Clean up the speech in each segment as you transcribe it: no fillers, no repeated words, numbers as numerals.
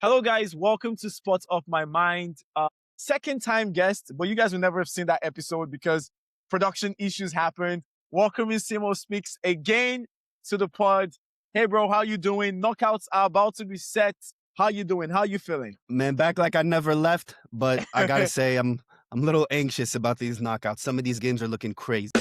Hello, guys. Welcome to Spots of My Mind. Second time guest, but you guys will never have seen that episode because production issues happened. Welcome in Simo Speaks again to the pod. Hey, bro, how you doing? Knockouts are about to be set. How you doing? How you feeling? Man, back like I never left, but I gotta say I'm a little anxious about these knockouts. Some of these games are looking crazy.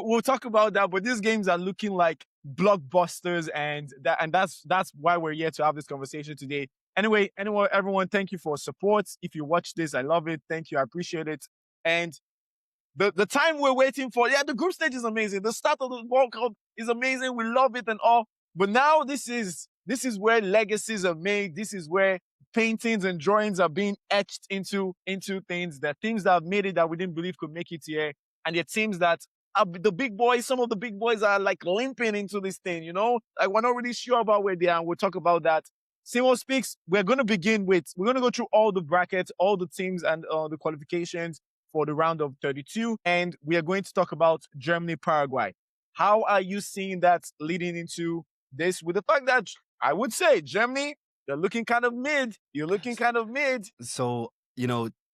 We'll talk about that, but these games are looking like blockbusters, and that's why we're here to have this conversation today. Anyway, everyone, thank you for support. If you watch this, I love it. Thank you, I appreciate it. And the time we're waiting for, the group stage is amazing. The start of the World Cup is amazing. We love it and all. But now this is where legacies are made. This is where paintings and drawings are being etched into things. There are teams that have made it that we didn't believe could make it here, and there are teams that the big boys, some of the big boys are like limping into this thing, like we're not really sure about where they are, and we'll talk about that. Simo Speaks, we're going to go through all the brackets, all the teams and the qualifications for the round of 32. And we are going to talk about Germany, Paraguay. How are you seeing that leading into this, with the fact that I would say Germany, they're looking kind of mid. You're looking kind of mid. So,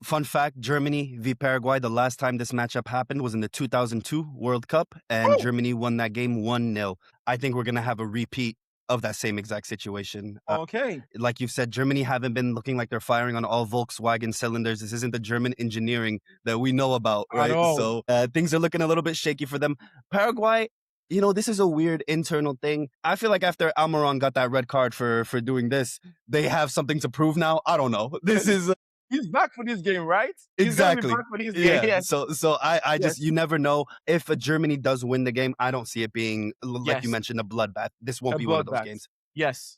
fun fact, Germany v Paraguay, the last time this matchup happened was in the 2002 World Cup, and Germany won that game 1-0. I think we're going to have a repeat of that same exact situation. Okay. Like you said, Germany haven't been looking like they're firing on all Volkswagen cylinders. This isn't the German engineering that we know about, right? So things are looking a little bit shaky for them. Paraguay, this is a weird internal thing. I feel like after Almiron got that red card for doing this, they have something to prove now. I don't know. This is... He's back for this game, right? Exactly. He's back for this game. Yeah. So I just, you never know. If Germany does win the game, I don't see it being, like you mentioned, a bloodbath. This won't be one of those games. Yes.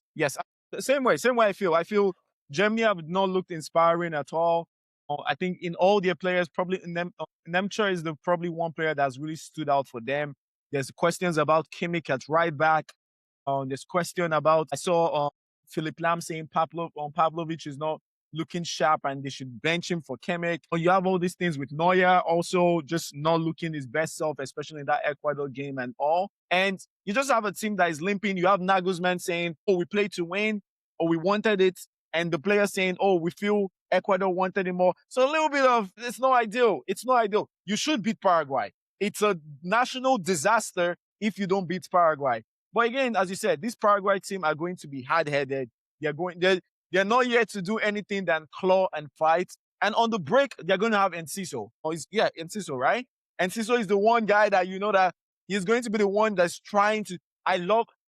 Same way I feel. I feel Germany have not looked inspiring at all. I think in all their players, probably Nemcha is probably one player that's really stood out for them. There's questions about Kimmich at right back. There's question about, I saw Philip Lam saying Pavlovic is not looking sharp and they should bench him for Kimmich. Or you have all these things with Neuer also just not looking his best self, especially in that Ecuador game and all. And you just have a team that is limping. You have Nagelsmann saying, we played to win, or we wanted it. And the players saying, we feel Ecuador wanted it more. So a little bit of, it's not ideal. It's not ideal. You should beat Paraguay. It's a national disaster if you don't beat Paraguay. But again, as you said, this Paraguay team are going to be hard-headed. They're not here to do anything than claw and fight. And on the break, they're going to have Enciso. Enciso, right? Enciso is the one guy that that he's going to be the one that's trying to. I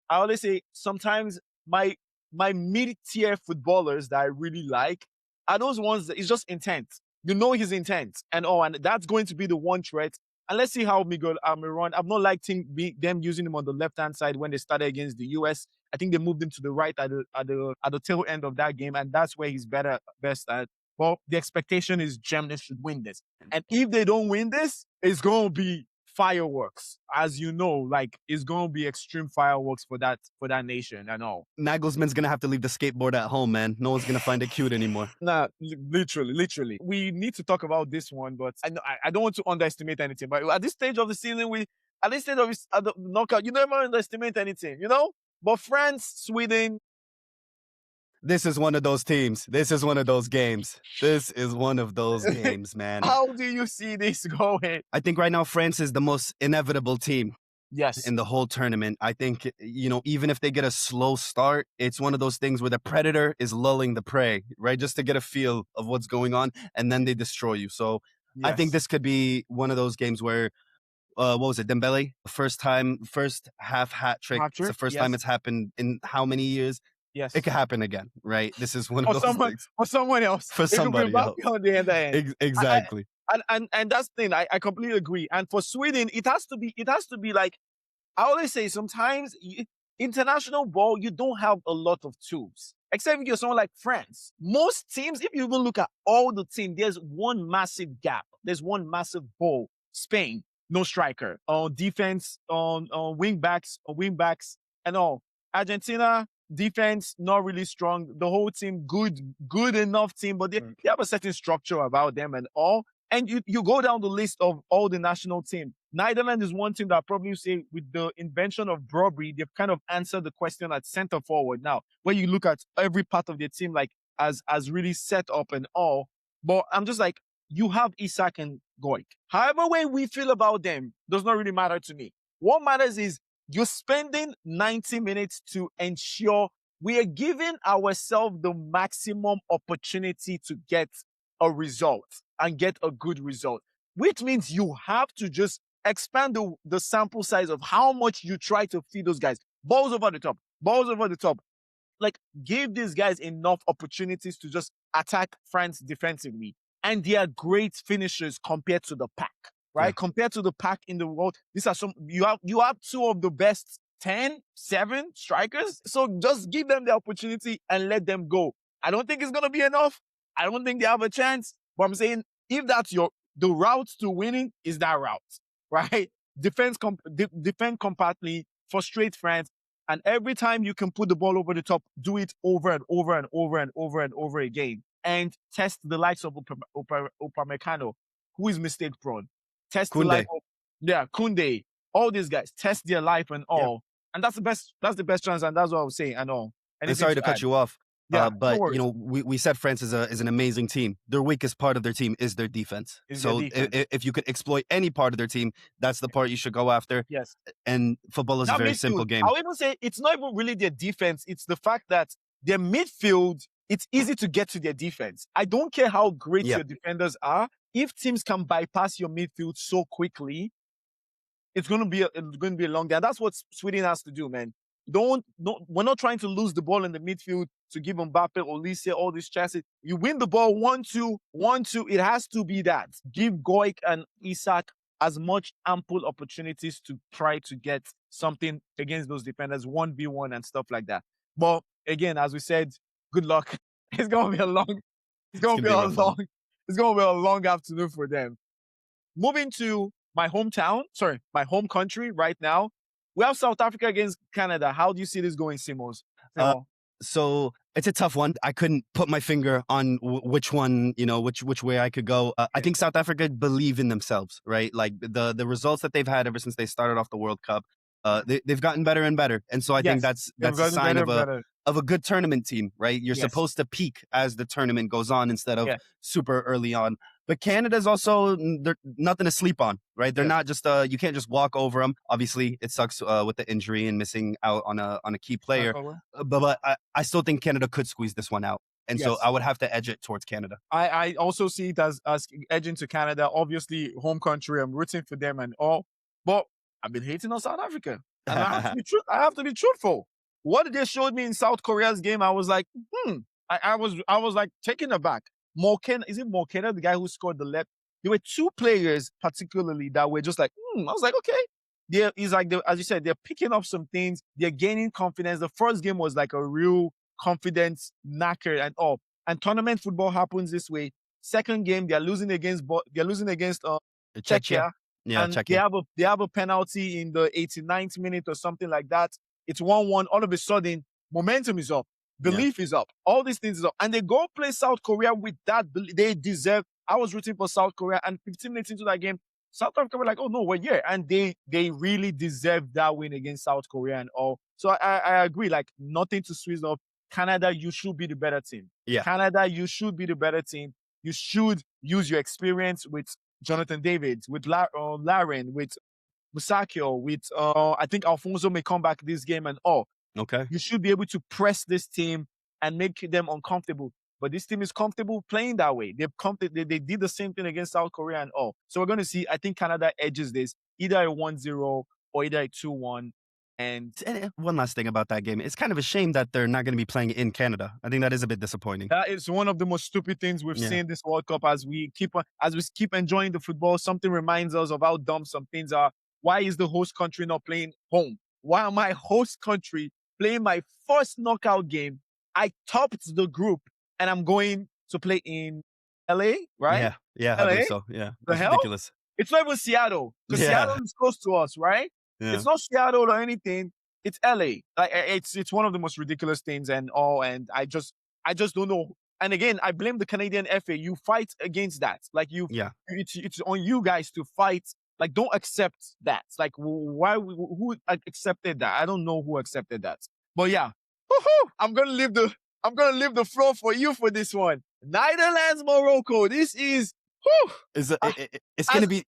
always say sometimes my mid-tier footballers that I really like are those ones that is just intent. His intent and that's going to be the one threat. And let's see how Miguel Almiron. I've not liked them using him on the left-hand side when they started against the US. I think they moved him to the right at the tail end of that game, and that's where he's best at. Well, the expectation is Germany should win this. And if they don't win this, it's going to be fireworks. As you know, it's going to be extreme fireworks for that nation and all. Nagelsmann's going to have to leave the skateboard at home, man. No one's going to find it cute anymore. Nah, literally. We need to talk about this one, but I don't want to underestimate anything. But at this stage of the season, at the knockout, you never underestimate anything, But France, Sweden. This is one of those teams. This is one of those games. This is one of those games, man. How do you see this going? I think right now France is the most inevitable team. Yes. In the whole tournament. I think, even if they get a slow start, it's one of those things where the predator is lulling the prey, right? Just to get a feel of what's going on, and then they destroy you. So I think this could be one of those games where what was it? Dembele, first half hat trick. It's the first time it's happened in how many years? Yes. It could happen again, right? This is one of those things. For someone else. For somebody else. On the end. Exactly. And that's the thing. I completely agree. And for Sweden, it has to be like, I always say sometimes international ball, you don't have a lot of tools. Except if you're someone like France. Most teams, if you even look at all the team, there's one massive gap. There's one massive hole. Spain, no striker. On defense, on wing backs and all. Argentina, defense not really strong. The whole team good enough team, but they have a certain structure about them and all. And you go down the list of all the national team. Netherlands is one team that probably say with the invention of Brobry, they've kind of answered the question at center forward now. When you look at every part of their team, like as really set up and all. But I'm just like, you have Isak and Goik. However way we feel about them does not really matter to me. What matters is you're spending 90 minutes to ensure we are giving ourselves the maximum opportunity to get a result and get a good result, which means you have to just expand the sample size of how much you try to feed those guys. Balls over the top. Like, give these guys enough opportunities to just attack France defensively. And they are great finishers compared to the pack, right? Yeah. Compared to the pack in the world, these are you have two of the best 10, 7 strikers. So just give them the opportunity and let them go. I don't think it's going to be enough. I don't think they have a chance. But I'm saying, if that's the route to winning is that route, right? Defend compactly, frustrate France. And every time you can put the ball over the top, do it over and over and over and over and over again. And test the likes of Upamecano, who is mistake prone. Test Koundé. the life of Koundé. All these guys test their life and all, and that's the best. That's the best chance, and that's what I was saying. And all. And sorry to cut you off. Yeah, but we said France is an amazing team. Their weakest part of their team is their defense. If you could exploit any part of their team, that's the part you should go after. Yes. And football is a very simple game. I'll even say it's not even really their defense. It's the fact that their midfield, it's easy to get to their defense. I don't care how great your defenders are. If teams can bypass your midfield so quickly, it's going to be a long day. And that's what Sweden has to do, man. We're not trying to lose the ball in the midfield to give Mbappe, Olise, all these chances. You win the ball 1-2, 1-2. It has to be that. Give Goik and Isak as much ample opportunities to try to get something against those defenders, 1v1 and stuff like that. But again, as we said, good luck. It's going to be a long afternoon for them. Moving to my home country right now. We have South Africa against Canada. How do you see this going, Simos? So it's a tough one. I couldn't put my finger on which one, which way I could go. I think South Africa believe in themselves, right? Like the results that they've had ever since they started off the World Cup, they've gotten better and better. And so I think that's a sign of a good tournament team, right? You're supposed to peak as the tournament goes on instead of super early on. But Canada's also, they're nothing to sleep on, right? They're not just, you can't just walk over them. Obviously, it sucks with the injury and missing out on a key player. But I still think Canada could squeeze this one out. And so I would have to edge it towards Canada. I also see it as edging to Canada. Obviously, home country, I'm rooting for them and all. But I've been hating on South Africa. And I have to be truthful. What they showed me in South Korea's game, I was like, I was like taken aback. Is it Morkena, the guy who scored the left? There were 2 players particularly that were just like, I was like, okay. As you said, they're picking up some things. They're gaining confidence. The first game was like a real confidence knacker and all. And tournament football happens this way. Second game, they're losing against Czechia. Yeah, and Czechia. They have a penalty in the 89th minute or something like that. It's 1-1. All of a sudden, momentum is up. Belief is up. All these things is up. And they go play South Korea with that belief. They deserve. I was rooting for South Korea. And 15 minutes into that game, South Africa were like, oh, no, we're here. And they really deserve that win against South Korea and all. So I agree. Like, nothing to switch off. Canada, you should be the better team. Yeah. Canada, you should be the better team. You should use your experience with Jonathan David, with Laren, with Musakio, with I think Alfonso may come back this game and all. Okay. You should be able to press this team and make them uncomfortable. But this team is comfortable playing that way. They did the same thing against South Korea and all. So we're going to see, I think Canada edges this, either a 1-0 or either a 2-1. And one last thing about that game. It's kind of a shame that they're not going to be playing in Canada. I think that is a bit disappointing. That is one of the most stupid things we've seen this World Cup as we keep enjoying the football. Something reminds us of how dumb some things are. Why is the host country not playing home? Why am I host country playing my first knockout game? I topped the group and I'm going to play in LA, right? Yeah, LA? I think so. Yeah, That's ridiculous. It's not even Seattle, because Seattle is close to us, right? Yeah. It's not Seattle or anything. it's LA. Like it's one of the most ridiculous things and all. And I just don't know. And again, I blame the Canadian FA. You fight against that. Like Yeah. it's on you guys to fight. Like, don't accept that. Like, why? Who accepted that? I don't know who accepted that. But yeah, woohoo, I'm gonna leave the floor for you for this one. Netherlands, Morocco. This is whew, It's as gonna be.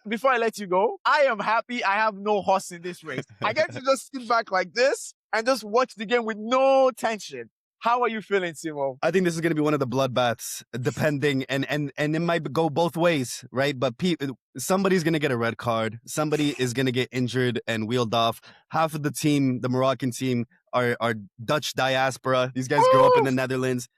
before I let you go, I am happy I have no horse in this race. I get to just sit back like this and just watch the game with no tension. How are you feeling, Simo? I think this is going to be one of the bloodbaths, depending, and it might go both ways, right? But somebody's going to get a red card. Somebody is going to get injured and wheeled off. Half of the team, the Moroccan team, are Dutch diaspora. These guys grow up in the Netherlands.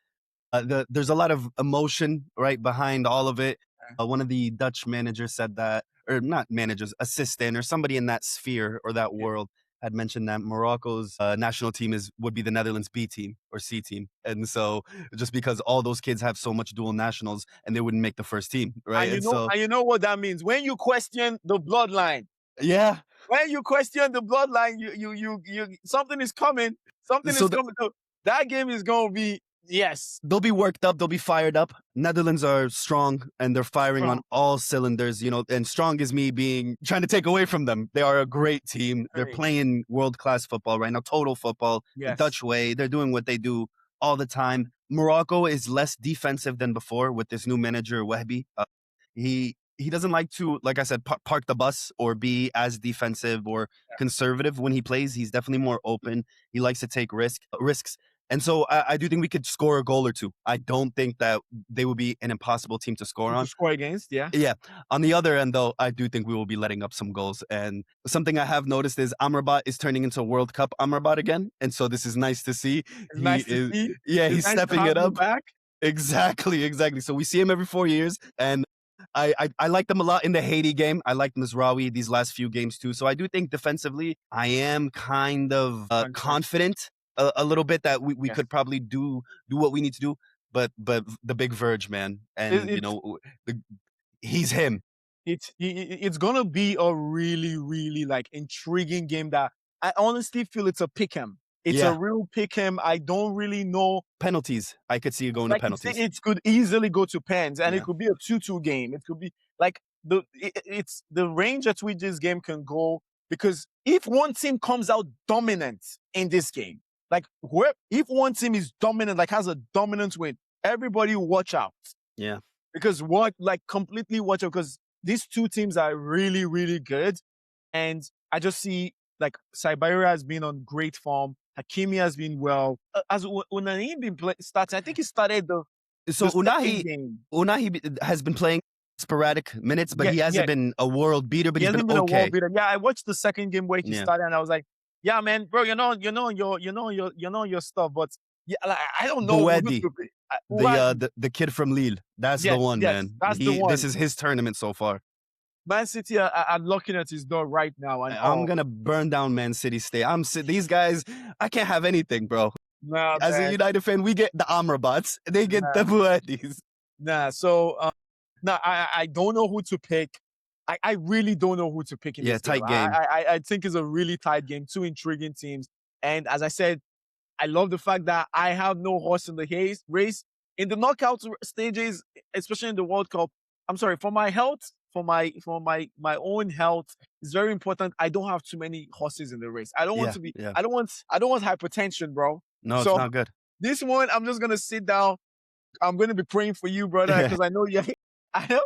There's a lot of emotion right behind all of it. One of the Dutch managers said that, or not managers, assistant or somebody in that sphere or that world had mentioned that Morocco's national team would be the Netherlands B team or C team. And so just because all those kids have so much dual nationals and they wouldn't make the first team, right? And you know what that means? When you question the bloodline. Yeah. When you question the bloodline, you something is coming. Something is coming. That game is going to be, yes. They'll be worked up. They'll be fired up. Netherlands are strong and they're firing on all cylinders, and strong is me trying to take away from them. They are a great team. They're playing world-class football right now, total football, the Dutch way. They're doing what they do all the time. Morocco is less defensive than before with this new manager, Wehbi. He doesn't like to, like I said, park the bus or be as defensive or conservative when he plays. He's definitely more open. He likes to take risks. And so I do think we could score a goal or two. I don't think that they would be an impossible team to score on. To score against, yeah. Yeah. On the other end, though, I do think we will be letting up some goals. And something I have noticed is Amrabat is turning into World Cup Amrabat again. And so this is nice to see. Yeah, he's stepping it up. Back. Exactly. So we see him every 4 years. And I like them a lot in the Haiti game. I like Mizraoui these last few games too. So I do think defensively, I am kind of confident a little bit that we could probably do what we need to do. But the big Verge, man, and he's him. It's gonna be a really, really like intriguing game that I honestly feel it's a pick 'em. It's a real pick 'em. I don't really know. Penalties. I could see it going to penalties. It could easily go to pens, and it could be a 2-2 game. It could be like it's the range at which this game can go. Because if one team comes out dominant in this game, like if one team is dominant, like has a dominant win, everybody watch out. Yeah. Because completely watch out, because these two teams are really, really good. And I just see like Siberia has been on great form. Hakimi has been well. As Unai been started, I think he started the Unai has been playing sporadic minutes, but he hasn't been a world beater. But he's been okay. A world beater. Yeah, I watched the second game where he started, and I was like, yeah, man, bro, you know your stuff, but yeah, like, I don't know. The kid from Lille. That's the one, man. That's the one. This is his tournament so far. Man City are knocking at his door right now. And I'm gonna burn down Man City State. These guys, I can't have anything, bro. Nah, as a United fan, we get the Amrabats. They get the Buadis. So I don't know who to pick. I really don't know who to pick in this tight game. I think it's a really tight game. Two intriguing teams. And as I said, I love the fact that I have no horse in the race. In the knockout stages, especially in the World Cup, I'm sorry, for my health, for my own health, it's very important. I don't have too many horses in the race. I don't want to be. Yeah. I don't want hypertension, bro. No, it's not good. This one, I'm just gonna sit down. I'm gonna be praying for you, brother, because I know you. I know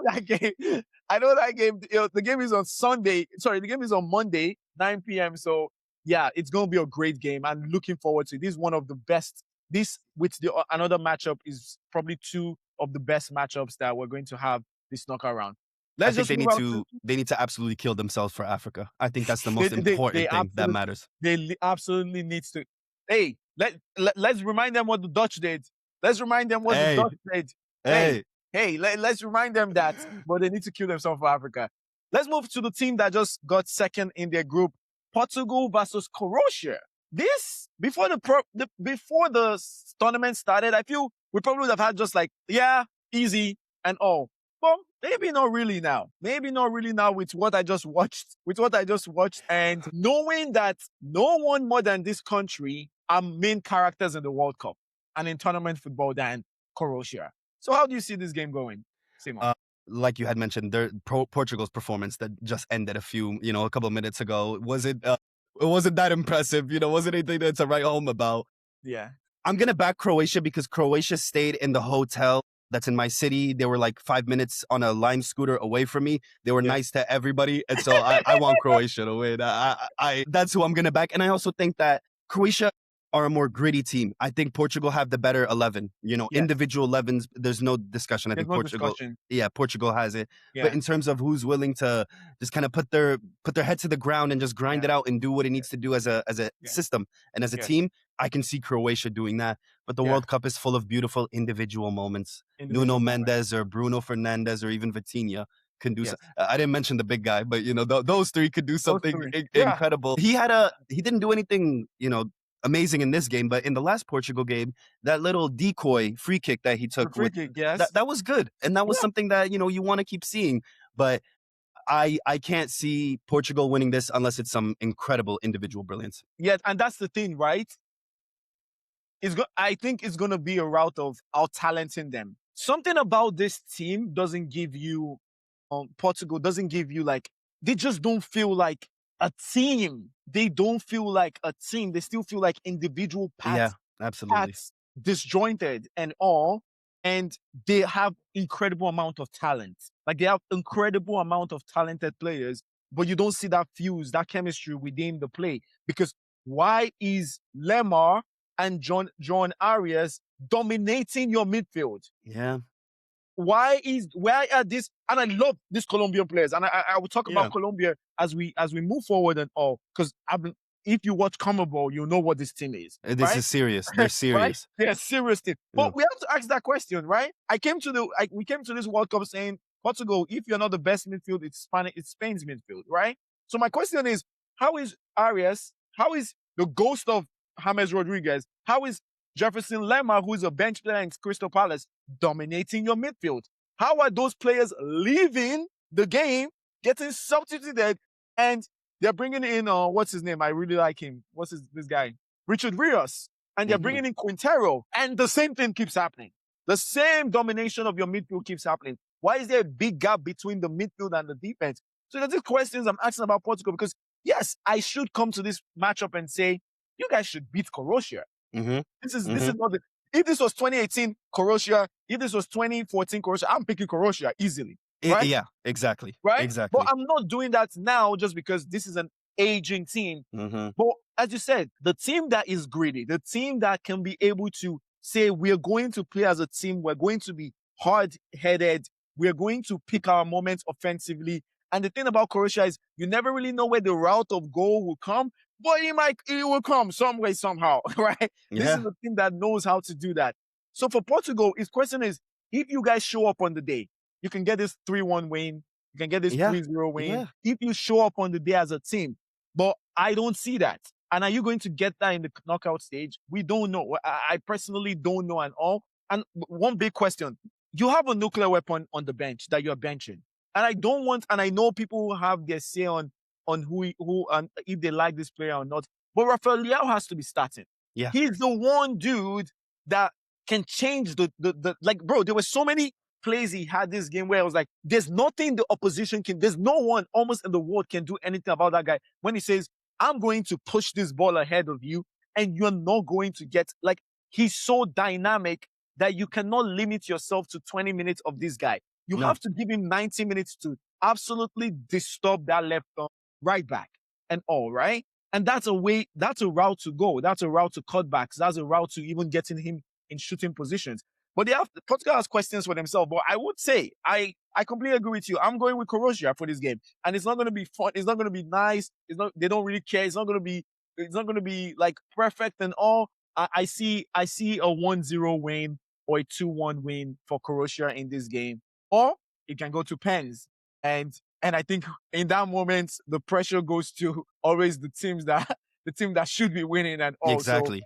that game. I know that game. The game is on Sunday. Sorry, the game is on Monday, 9 p.m. So yeah, it's gonna be a great game. I'm looking forward to it. This is one of the best. This with another matchup is probably two of the best matchups that we're going to have this knockout round. They need to absolutely kill themselves for Africa. I think that's the most important thing that matters. They absolutely need to. Hey, let's remind them what the Dutch did. Let's remind them what the Dutch did. Hey, let's remind them that. But they need to kill themselves for Africa. Let's move to the team that just got second in their group. Portugal versus Croatia. This, before the tournament started, I feel we probably would have had just like, easy and all. Well, maybe not really now. Maybe not really now with what I just watched. With what I just watched, and knowing that no one more than this country are main characters in the World Cup and in tournament football than Croatia. So how do you see this game going, Simon? Like you had mentioned, Portugal's performance that just ended a couple of minutes ago, it wasn't that impressive. Wasn't anything that's to write home about. Yeah. I'm gonna back Croatia because Croatia stayed in the hotel that's in my city. They were like 5 minutes on a Lime scooter away from me. They were nice to everybody, and so I want Croatia to win. That's who I'm gonna back, and I also think that Croatia are a more gritty team. I think Portugal have the better 11. Individual 11s. There's no discussion. I think Portugal. Yeah, Portugal has it. Yeah. But in terms of who's willing to just kind of put their head to the ground and just grind it out and do what it needs to do as a system and as a team, I can see Croatia doing that. But the World Cup is full of beautiful individual moments. Nuno Mendes or Bruno Fernandes or even Vitinha can do. I didn't mention the big guy, but those three could do something incredible. He didn't do anything amazing in this game, but in the last Portugal game, that little decoy free kick that he took that was good, and that was something that you want to keep seeing. But I can't see Portugal winning this unless it's some incredible individual brilliance. Yeah, and that's the thing, right? I think it's going to be a route of out-talenting them. Something about this team doesn't give you, Portugal doesn't give you they just don't feel like a team. They don't feel like a team. They still feel like individual parts. Yeah, absolutely. Parts disjointed and all. And they have incredible amount of talent. They have incredible amount of talented players, but you don't see that fuse, that chemistry within the play. Because why is Lemar and John Arias dominating your midfield? Yeah. Why are this? And I love these Colombian players, and I will talk about Colombia as we move forward and all. Because if you watch CONMEBOL, you know what this team is. This is serious. They're serious. Right? They're serious team. But we have to ask that question, right? We came to this World Cup saying, Portugal, if you're not the best midfield, it's Spain's midfield, right? So my question is, how is Arias? How is the ghost of James Rodriguez? How is Jefferson Lemar, who is a bench player in Crystal Palace, dominating your midfield? How are those players leaving the game, getting substituted, and they're bringing in, what's his name? I really like him. This guy? Richard Rios. And they're bringing in Quintero. And the same thing keeps happening. The same domination of your midfield keeps happening. Why is there a big gap between the midfield and the defense? So there's these questions I'm asking about Portugal because, yes, I should come to this matchup and say, you guys should beat Croatia. This is not the. If this was 2018 Croatia, if this was 2014 Croatia, I'm picking Croatia easily. Right? Yeah, exactly. Right? Exactly. But I'm not doing that now just because this is an aging team. But as you said, the team that is greedy, the team that can be able to say, we're going to play as a team, we're going to be hard-headed, we're going to pick our moments offensively. And the thing about Croatia is you never really know where the route of goal will come, but it will come some way, somehow, right? This is the team that knows how to do that. So for Portugal, his question is, if you guys show up on the day, you can get this 3-1 win, you can get this 3-0 win, if you show up on the day as a team. But I don't see that. And are you going to get that in the knockout stage? We don't know. I personally don't know at all. And one big question, you have a nuclear weapon on the bench that you're benching. And I know people who have their say on who and if they like this player or not. But Rafael Leao has to be starting. Yeah. He's the one dude that can change the bro, there were so many plays he had this game where I was like, there's nothing the opposition there's no one almost in the world can do anything about that guy. When he says, I'm going to push this ball ahead of you and you're not going to get, he's so dynamic that you cannot limit yourself to 20 minutes of this guy. You have to give him 90 minutes to absolutely disturb that left right back and all, right? And that's a route to go. That's a route to cutbacks. That's a route to even getting him in shooting positions. But Portugal has questions for themselves. But I would say, I completely agree with you. I'm going with Croatia for this game. And it's not going to be fun. It's not going to be nice. They don't really care. It's not going to be perfect and all. I see a 1-0 win or a 2-1 win for Croatia in this game. Or it can go to pens. And I think in that moment, the pressure goes to always the team that should be winning and all. Exactly.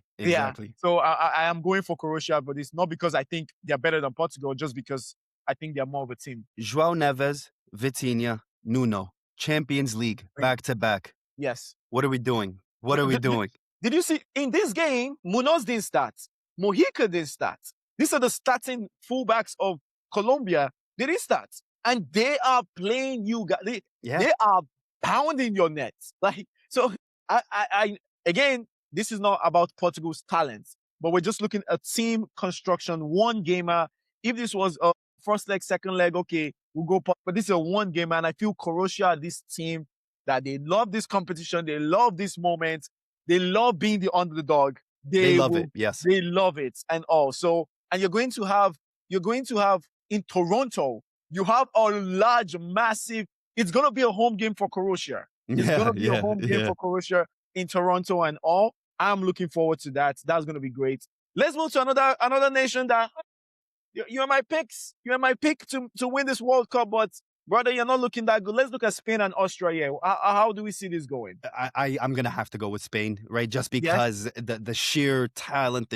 So I am going for Croatia, but it's not because I think they're better than Portugal, just because I think they're more of a team. João Neves, Vitinha, Nuno, Champions League, back to back. Yes. What are we doing? What are we doing? Did you see in this game, Munoz didn't start. Mojica didn't start. These are the starting fullbacks of Colombia. They didn't start. And they are playing you guys. They are pounding your nets. Like, so again, this is not about Portugal's talents, but we're just looking at team construction, one gamer. If this was a first leg, second leg, okay, we'll go. But this is a one gamer, and I feel Croatia, this team, that they love this competition, they love this moment, they love being the underdog. They love it. Yes, they love it, and also, and you're going to have in Toronto, you have a large, massive. It's going to be a home game for Croatia. It's going to be a home game for Croatia in Toronto and all. I'm looking forward to that. That's going to be great. Let's move to another nation that you are my picks. You are my pick to win this World Cup, but brother, you're not looking that good. Let's look at Spain and Austria. How do we see this going? I'm going to have to go with Spain, right? Just because the sheer talent,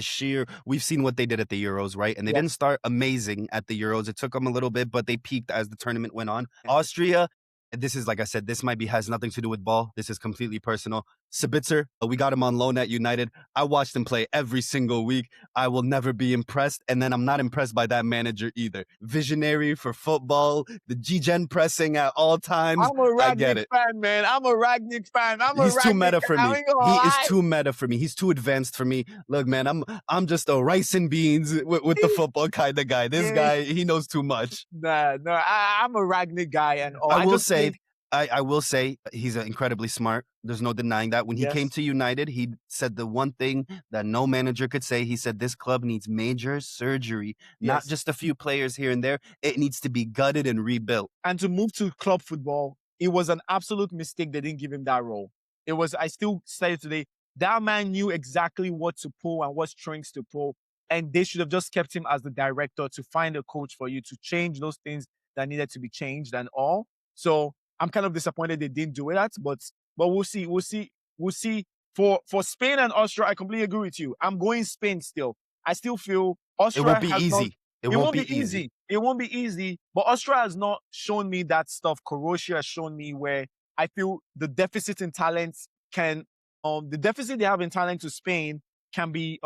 we've seen what they did at the Euros, right? And they didn't start amazing at the Euros. It took them a little bit, but they peaked as the tournament went on. Austria, this is, like I said, this has nothing to do with ball. This is completely personal. Sabitzer, we got him on loan at United. I watched him play every single week. I will never be impressed. And then I'm not impressed by that manager either. Visionary for football, the G-Gen pressing at all times. I'm a Ragnick fan, man. I'm a Ragnick fan. He's too meta for me. He is too meta for me. He's too advanced for me. Look, man, I'm just a rice and beans with the football kind of guy. This guy, he knows too much. No, I'm a Ragnick guy. And I will say he's incredibly smart. There's no denying that. When he came to United, he said the one thing that no manager could say. He said, this club needs major surgery, not just a few players here and there. It needs to be gutted and rebuilt. And to move to club football, it was an absolute mistake. They didn't give him that role. I still say it today, that man knew exactly what to pull and what strings to pull. And they should have just kept him as the director to find a coach for you to change those things that needed to be changed and all. So I'm kind of disappointed they didn't do that, but we'll see. We'll see. For Spain and Austria, I completely agree with you. I'm going Spain still. I still feel Austria. It won't be easy. It won't be easy. It won't be easy. But Austria has not shown me that stuff. Croatia has shown me where I feel the deficit in talent the deficit they have in talent to Spain can be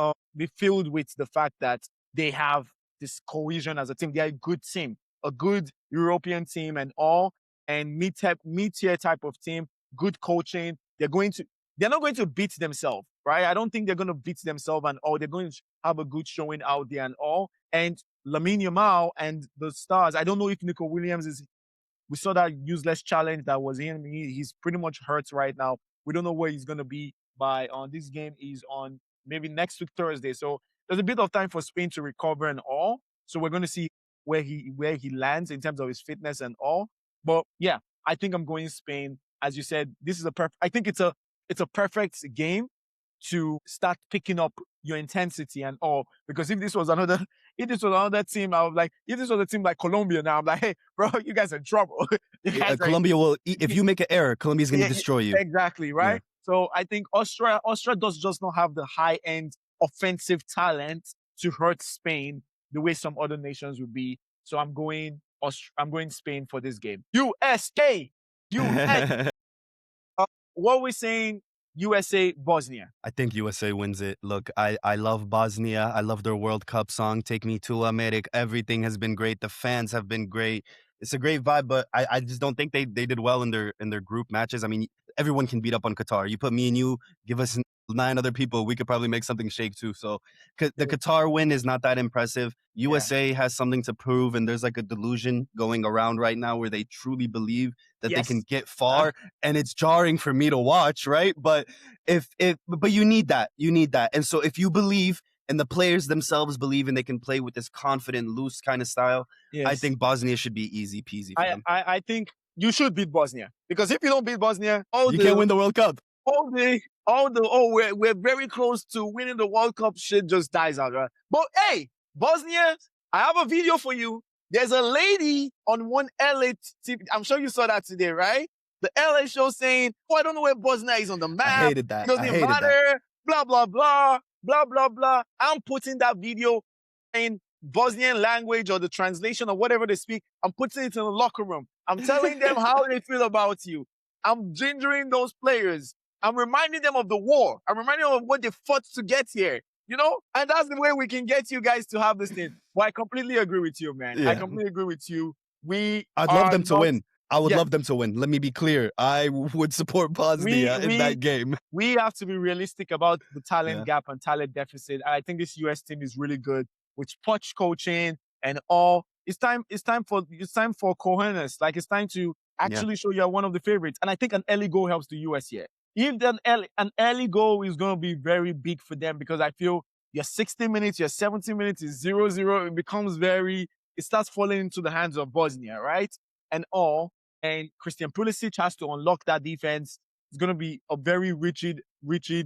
filled with the fact that they have this cohesion as a team. They're a good team, a good European team and all. And mid-tier type of team, good coaching. They're not going to beat themselves, right? I don't think they're going to beat themselves and all. They're going to have a good showing out there and all. And Lamine Yamal and the stars. I don't know if Nico Williams we saw that useless challenge that was him. He's pretty much hurt right now. We don't know where he's going to be on this game. He's on maybe next week, Thursday. So there's a bit of time for Spain to recover and all. So we're going to see where he lands in terms of his fitness and all. But yeah, I think I'm going Spain. As you said, this is I think it's a perfect game to start picking up your intensity and all. Because if this was another team, I was like, if this was a team like Colombia now, I'm like, hey, bro, you guys are in trouble. Colombia will, if you make an error, Colombia's going to destroy you. Exactly, right? Yeah. So I think Austria does just not have the high-end offensive talent to hurt Spain the way some other nations would be. So I'm going Spain for this game. USA. What are we saying? USA, Bosnia. I think USA wins it. Look, I love Bosnia. I love their World Cup song, Take Me to America. Everything has been great. The fans have been great. It's a great vibe, but I just don't think they did well in their group matches. I mean, everyone can beat up on Qatar. You put me and you, give us 9 other people, we could probably make something shake too. So the Qatar win is not that impressive. USA has something to prove, and there's like a delusion going around right now where they truly believe that they can get far, and it's jarring for me to watch, right? But but you need that. And so if you believe, and the players themselves believe, and they can play with this confident, loose kind of style, I think Bosnia should be easy peasy for them. I think you should beat Bosnia, because if you don't beat Bosnia, you can't win the World Cup. We're very close to winning the World Cup shit just dies out, right? But hey, Bosnia, I have a video for you. There's a lady on one LA TV. I'm sure you saw that today, right? The LA show saying, I don't know where Bosnia is on the map. I hated that. It doesn't matter. Blah, blah, blah. Blah, blah, blah. I'm putting that video and Bosnian language or the translation or whatever they speak, I'm putting it in the locker room. I'm telling them how they feel about you. I'm gingering those players. I'm reminding them of the war. I'm reminding them of what they fought to get here. You know? And that's the way we can get you guys to have this thing. But I completely agree with you, man. I completely agree with you. I'd love them to win. I would love them to win. Let me be clear. I would support Bosnia in that game. We have to be realistic about the talent gap and talent deficit. I think this US team is really good with Poch coaching and all. It's time for coherence. Like, it's time to actually show you're one of the favorites. And I think an early goal helps the US here. If an early goal is going to be very big for them, because I feel your 60 minutes, your 70 minutes is 0-0. It becomes it starts falling into the hands of Bosnia, right? And all. And Christian Pulisic has to unlock that defense. It's going to be a very rigid,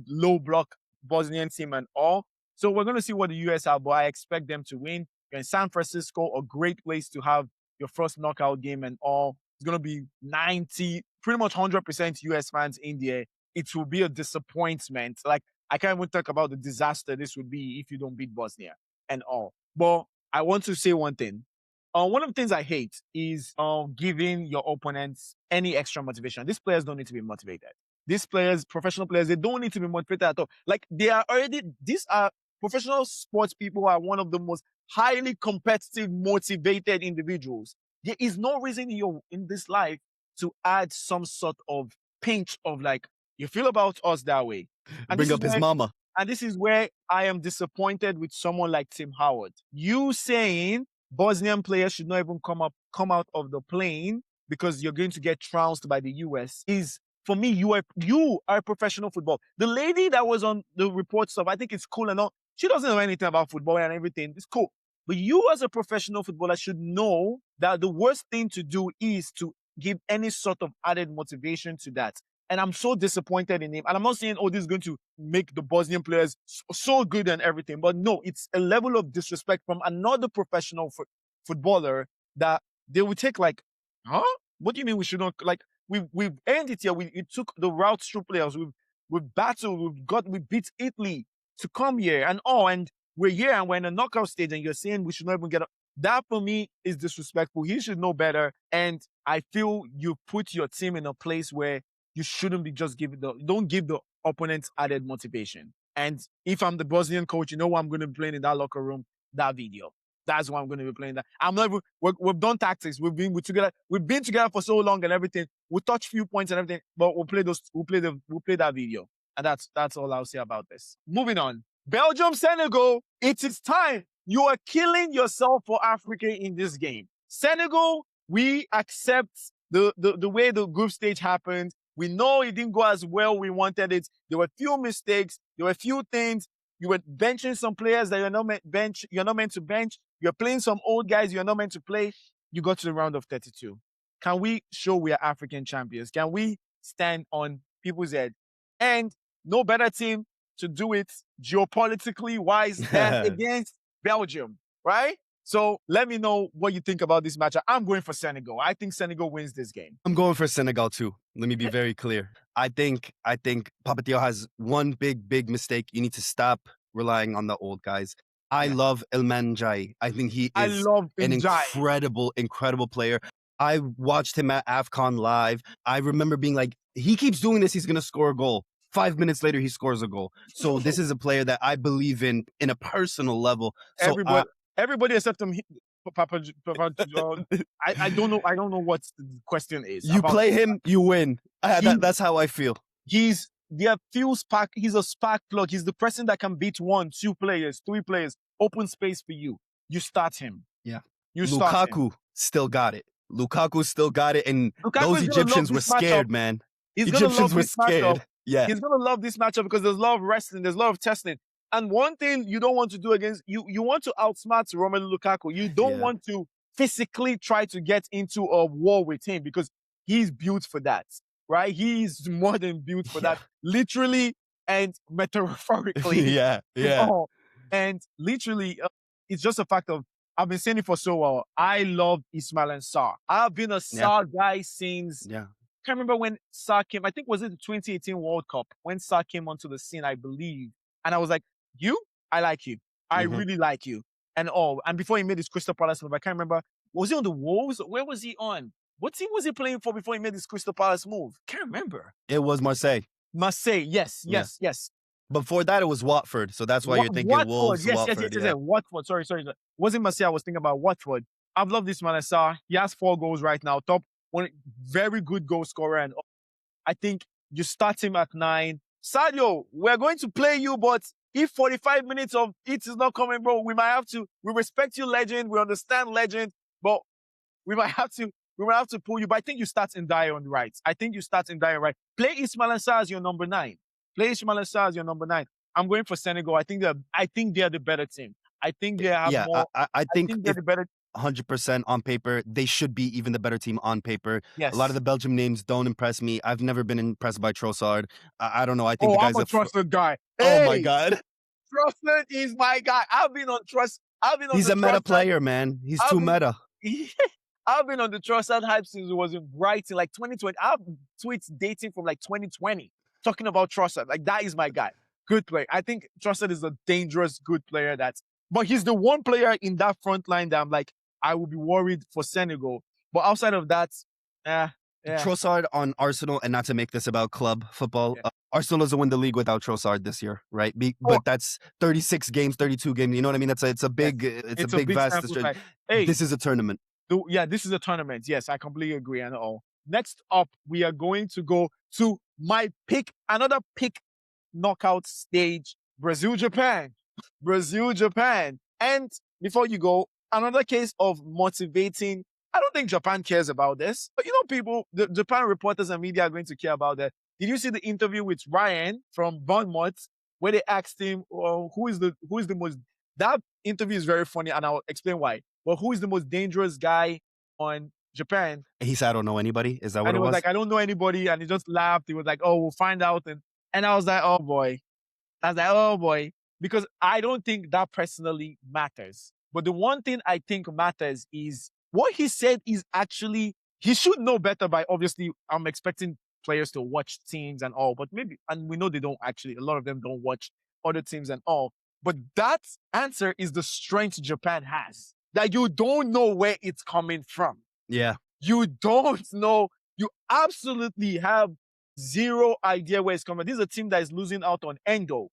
low block Bosnian team and all. So we're going to see what the US are, but I expect them to win. You're in San Francisco, a great place to have your first knockout game and all. It's going to be 90, pretty much 100% US fans in there. It will be a disappointment. Like, I can't even talk about the disaster this would be if you don't beat Bosnia and all. But I want to say one thing. One of the things I hate is giving your opponents any extra motivation. These players don't need to be motivated. These players, professional players, they don't need to be motivated at all. Like, these are professional sports people, are one of the most highly competitive, motivated individuals. There is no reason in this life to add some sort of pinch of, like, you feel about us that way. And bring up his mama. And this is where I am disappointed with someone like Tim Howard. You saying Bosnian players should not even come out of the plane because you're going to get trounced by the US is, for me, you are professional football. The lady that was on the report stuff, I think it's cool and all. She doesn't know anything about football and everything. It's cool. But you as a professional footballer should know that the worst thing to do is to give any sort of added motivation to that. And I'm so disappointed in him. And I'm not saying, this is going to make the Bosnian players so good and everything. But no, it's a level of disrespect from another professional footballer that they would take like, huh? What do you mean we should not? Like, we've earned it here. We took the route through players. We've battled. We beat Italy to come here and all. And we're here and we're in a knockout stage and you're saying we should not even get up. That for me is disrespectful. He should know better. And I feel you put your team in a place where you shouldn't be just don't give the opponents added motivation. And if I'm the Bosnian coach, you know what I'm going to be playing in that locker room? That video. That's why I'm going to be playing that. I'm not. We've done tactics. We've been together. We've been together for so long and everything. We touch few points and everything, but we'll play that video. And that's all I'll say about this. Moving on. Belgium, Senegal. It is time. You are killing yourself for Africa in this game. Senegal, we accept the way the group stage happened. We know it didn't go as well we wanted it. There were few mistakes. There were few things. You were benching some players that you're not meant to bench. You're playing some old guys you're not meant to play. You got to the round of 32. Can we show we are African champions? Can we stand on people's head? And no better team to do it geopolitically wise than against Belgium, right? So let me know what you think about this match. I'm going for Senegal. I think Senegal wins this game. I'm going for Senegal too. Let me be very clear. I think Papa Theo has one big mistake. You need to stop relying on the old guys. I love Ilman Ndiaye. I think he is an incredible player. I watched him at AFCON live. I remember being like, he keeps doing this, he's going to score a goal. 5 minutes later, he scores a goal. So this is a player that I believe in a personal level. So everybody except him, Papa I don't know. I don't know what the question is. You play him, you win. That's how I feel. He's a spark plug. He's the person that can beat 1, 2 players, 3 players, open space for you. You start him. Yeah. Lukaku still got it. Lukaku still got it. And those Egyptians were scared, man. Egyptians were scared. Yeah. He's going to love this matchup because there's a lot of wrestling. There's a lot of testing. And one thing you don't want to do against, you want to outsmart Romelu Lukaku. You don't want to physically try to get into a war with him because he's built for that, right? He's more than built for that, literally and metaphorically. Yeah. And literally, it's just a fact of, I've been saying it for so long. I love Ismail and Sarr. I've been a Sarr guy since... I can't remember when Sarr came. I think was it the 2018 World Cup when Sarr came onto the scene, I believe. And I was like, I like you. I really like you. and all. And before he made his Crystal Palace move, I can't remember. Was he on the Wolves? Where was he on? What team was he playing for before he made his Crystal Palace move? Can't remember. It was Marseille. Marseille, yes. Before that, it was Watford. So that's why you're thinking Watford, Wolves, Watford. yes. Watford. Sorry. Wasn't Marseille? I was thinking about Watford. I've loved this Malassar. He has 4 goals right now. Top one, very good goal scorer. And I think you start him at 9. Sadio, we're going to play you, but if 45 minutes of it is not coming, bro, we might have to. We respect you, legend. We understand legend, but we might have to pull you. But I think you start in Dyer on the right. Play Ismail Assar as your number 9. I'm going for Senegal. I think they're the better team. I think they have more. I think they're the better. 100% on paper, they should be even the better team on paper. Yes. A lot of the Belgium names don't impress me. I've never been impressed by Trossard. I don't know. I think the guy's I'm a trusted guy. Oh my God. Trossard is my guy. He's a meta player, man. He's too meta. I've been on the Trossard hype since it was in Brighton, like 2020. I have tweets dating from like 2020 talking about Trossard. Like, that is my guy. Good player. I think Trossard is a dangerous, good player. But he's the one player in that front line that I'm like, I would be worried for Senegal. But outside of that, Trossard on Arsenal, and not to make this about club football, Arsenal doesn't win the league without Trossard this year, right? But that's 36 games, 32 games. You know what I mean? It's a big vast. Hey, this is a tournament. This is a tournament. Yes, I completely agree and all. Next up, we are going to go to my pick, another pick knockout stage, Brazil-Japan. And before you go, another case of motivating. I don't think Japan cares about this, but the Japan reporters and media are going to care about that. Did you see the interview with Ryan from Bournemouth where they asked him, who is the most? That interview is very funny, and I'll explain why. Well, who is the most dangerous guy on Japan? He said, I don't know anybody. Is that what it was? And he was like, I don't know anybody. And he just laughed. He was like, oh, we'll find out. And I was like, oh boy. Because I don't think that personally matters. But the one thing I think matters is what he said is actually, he should know better by, obviously, I'm expecting players to watch teams and all, but maybe, and we know they don't actually, a lot of them don't watch other teams and all. But that answer is the strength Japan has. That you don't know where it's coming from. Yeah. You don't know. You absolutely have zero idea where it's coming. This is a team that is losing out on Endo.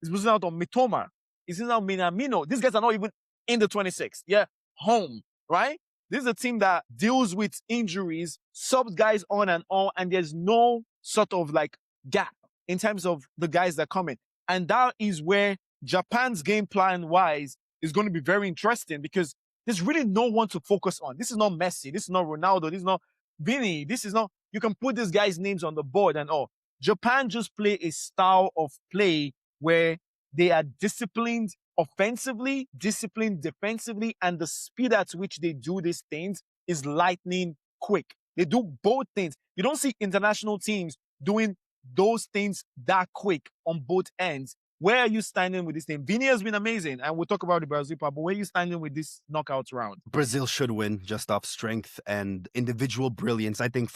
It's losing out on Mitoma. It's losing out on Minamino. These guys are not even in the 26th. Yeah. Home. Right? This is a team that deals with injuries, subs guys on, and there's no sort of like gap in terms of the guys that come in. And that is where Japan's game plan wise is going to be very interesting, because there's really no one to focus on. This is not Messi. This is not Ronaldo. This is not Vinny. This is not, you can put these guys' names on the board and all. Japan just play a style of play where they are disciplined offensively, disciplined defensively, and the speed at which they do these things is lightning quick. They do both things. You don't see international teams doing those things that quick on both ends. Where are you standing with this team? Vini has been amazing, and we'll talk about the Brazil part, but where are you standing with this knockout round? Brazil should win just off strength and individual brilliance. I think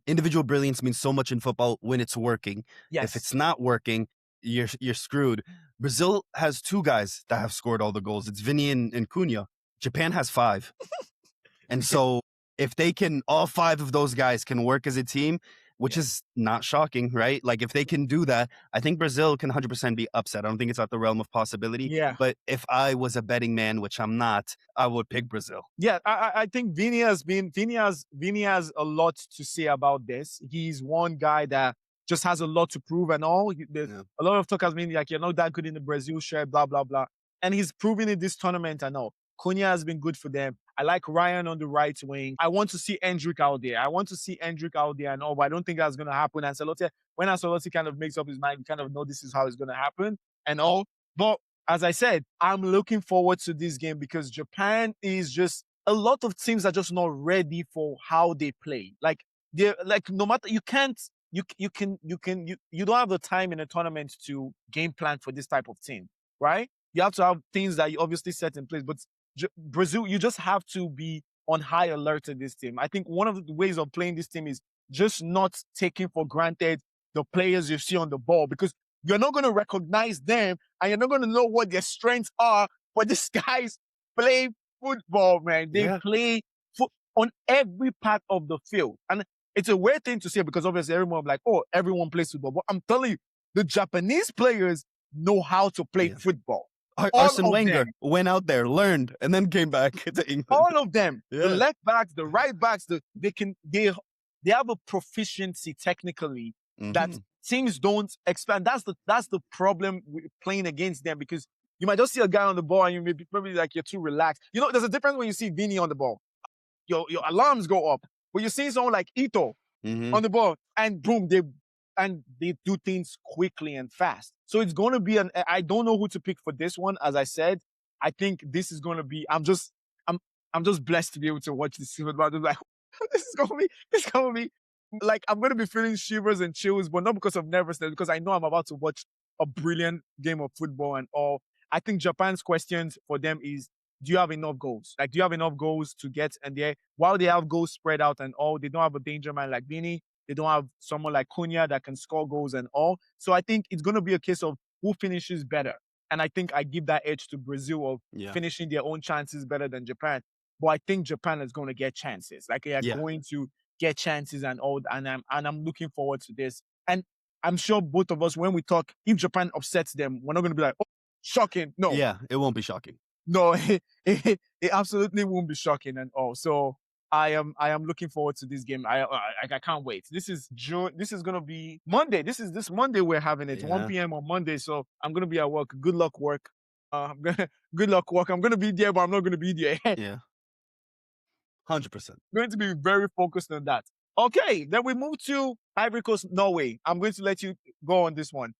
individual brilliance means so much in football when it's working. Yes. If it's not working, you're screwed. Brazil has 2 guys that have scored all the goals. It's Vini and Cunha. Japan has 5. And so if all 5 of those guys can work as a team, which is not shocking, right? Like, if they can do that, I think Brazil can 100% be upset. I don't think it's out the realm of possibility. Yeah. But if I was a betting man, which I'm not, I would pick Brazil. Yeah, I think Vini has a lot to say about this. He's one guy that just has a lot to prove and all. A lot of talk has been like, you're not that good in the Brazil shirt, blah, blah, blah. And he's proven in this tournament and all. Cunha has been good for them. I like Ryan on the right wing. I want to see Endrick out there. And all, but I don't think that's going to happen. And when Ancelotti kind of makes up his mind, you kind of know this is how it's going to happen and all. But as I said, I'm looking forward to this game because Japan is just, a lot of teams are just not ready for how they play. Like, they're like, no matter, you don't have the time in a tournament to game plan for this type of team, right? You have to have things that you obviously set in place, but Brazil, you just have to be on high alert to this team. I think one of the ways of playing this team is just not taking for granted the players you see on the ball, because you're not going to recognize them and you're not going to know what their strengths are but these guys play football, man. They Yeah. play on every part of the field. And it's a weird thing to say because obviously everyone like, oh, everyone plays football. But I'm telling you, the Japanese players know how to play Yeah. football. All Arsene of them. Wenger went out there, learned, and then came back to England. All of them. The Yeah. left backs, the right backs, they have a proficiency technically that Mhm. teams don't expand. That's the problem with playing against them because you might just see a guy on the ball and you may be probably like you're too relaxed. You know, there's a difference when you see Vini on the ball. Your alarms go up. But you see someone like Ito Mhm. on the ball and boom, they do things quickly and fast. So it's going to be I don't know who to pick for this one. As I said, I think this is going to be, I'm just blessed to be able to watch this season. But I'm like, this is going to be like, I'm going to be feeling shivers and chills, but not because of nervousness, because I know I'm about to watch a brilliant game of football and all. I think Japan's questions for them is, do you have enough goals? Like, do you have enough goals to get? And while they have goals spread out and all, they don't have a danger man like Vini. They don't have someone like Cunha that can score goals and all. So I think it's going to be a case of who finishes better. And I think I give that edge to Brazil of finishing their own chances better than Japan. But I think Japan is going to get chances. Like they are going to get chances and all. And I'm looking forward to this. And I'm sure both of us, when we talk, if Japan upsets them, we're not going to be like, oh, shocking. No. Yeah, it won't be shocking. No, it absolutely won't be shocking and all. So I am looking forward to this game. I can't wait. This is June. This is gonna be Monday. This Monday we're having it 1 p.m. on Monday. So I'm gonna be at work. Good luck work. Good luck work. I'm gonna be there, but I'm not gonna be there. Yeah, 100%. Going to be very focused on that. Okay, then we move to Ivory Coast, Norway. I'm going to let you go on this one.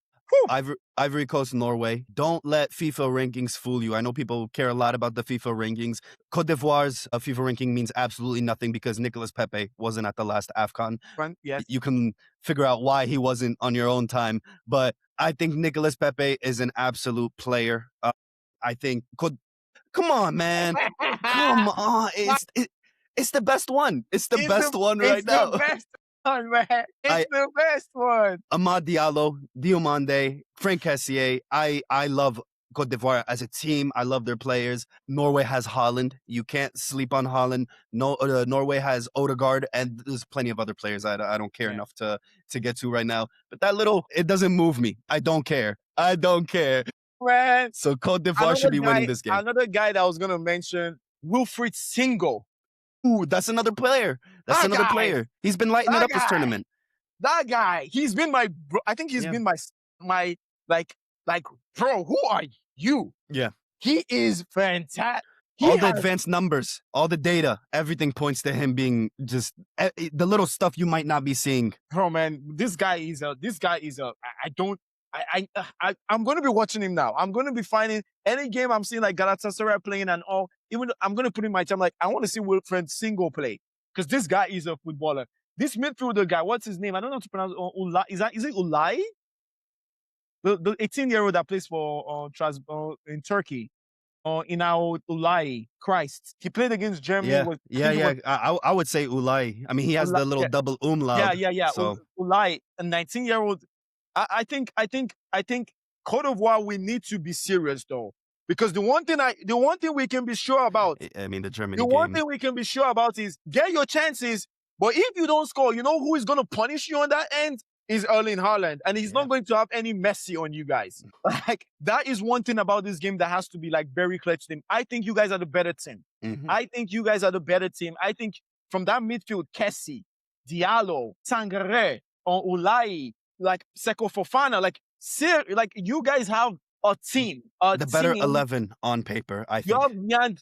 Ivory Coast, Norway. Don't let FIFA rankings fool you. I know people care a lot about the FIFA rankings. Cote d'Ivoire's FIFA ranking means absolutely nothing because Nicolas Pepe wasn't at the last AFCON. Yes. You can figure out why he wasn't on your own time. But I think Nicolas Pepe is an absolute player. I think come on, man. Come on. It's the best one. It's the best one right now. It's the best one, man. It's the best one. Amad Diallo, Diomande, Frank Kessié. I love Cote d'Ivoire as a team. I love their players. Norway has Haaland. You can't sleep on Haaland. No, Norway has Odegaard, and there's plenty of other players I don't care enough to get to right now. But it doesn't move me. I don't care. Man. So Cote d'Ivoire should be winning this game. Another guy that I was going to mention, Wilfried Singo. Ooh, that's another player. He's been lighting it up this tournament. That guy, he's been my bro. I think he's been my like, bro, who are you? Yeah. He is fantastic. The advanced numbers, all the data, everything points to him being just the little stuff you might not be seeing. Bro, man, this guy is I'm going to be watching him now. I'm going to be finding any game I'm seeing like Galatasaray playing and all. Even I'm going to put in my time like I want to see Wilfried Singo play because this guy is a footballer. This midfielder guy, what's his name? I don't know how to pronounce it. Is it Ulay? The 18-year-old that plays for in Turkey. Inao Ulay, Christ. He played against Germany. I would say Ulay. I mean, he has the little double umlaut. Yeah. So. Ulay, a 19-year-old. I think Cote d'Ivoire, we need to be serious though. Because the one thing we can be sure about. I mean, the one thing we can be sure about is get your chances. But if you don't score, you know who is going to punish you on that end? Is Erling Haaland. And he's not going to have any mercy on you guys. Like, that is one thing about this game that has to be, like, very clear to them. I think you guys are the better team. Mm-hmm. I think you guys are the better team. I think from that midfield, Kessie, Diallo, Sangare, Ulai, like, Seko Fofana, like, you guys have a team. The better 11 on paper, I think. You have Yan,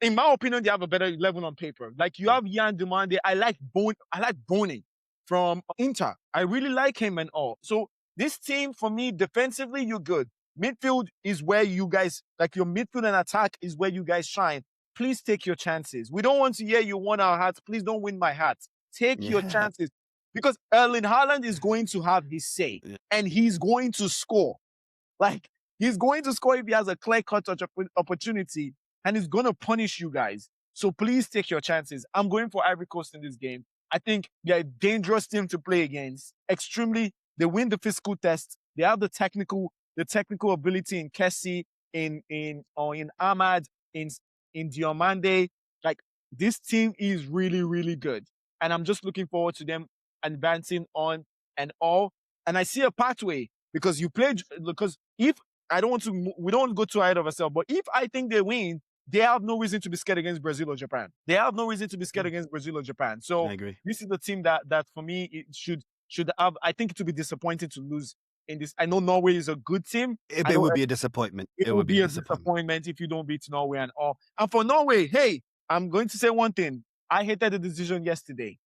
in my opinion, they have a better 11 on paper. Like, you have Yan Demande. I like Boni from Inter. I really like him and all. So this team, for me, defensively, you're good. Midfield is where you guys, like your midfield and attack is where you guys shine. Please take your chances. We don't want to hear you won our hearts. Please don't win my heart. Take your chances. Because Erling Haaland is going to have his say. And he's going to score. Like, he's going to score if he has a clear-cut opportunity. And he's going to punish you guys. So please take your chances. I'm going for Ivory Coast in this game. I think they're a dangerous team to play against. Extremely. They win the physical test. They have the technical ability in Kessie, in Ahmad, in Diomande. Like this team is really, really good. And I'm just looking forward to them advancing on and all. And I see a pathway because if I don't want to, we don't go too ahead of ourselves, but if I think they win, they have no reason to be scared against Brazil or Japan. They have no reason to be scared against Brazil or Japan. So I agree. this is the team that for me it should have. I think it would be disappointing to lose in this. I know Norway is a good team. It would be a disappointment. It would be a disappointment if you don't beat Norway and all. And for Norway, hey, I'm going to say one thing. I hated the decision yesterday.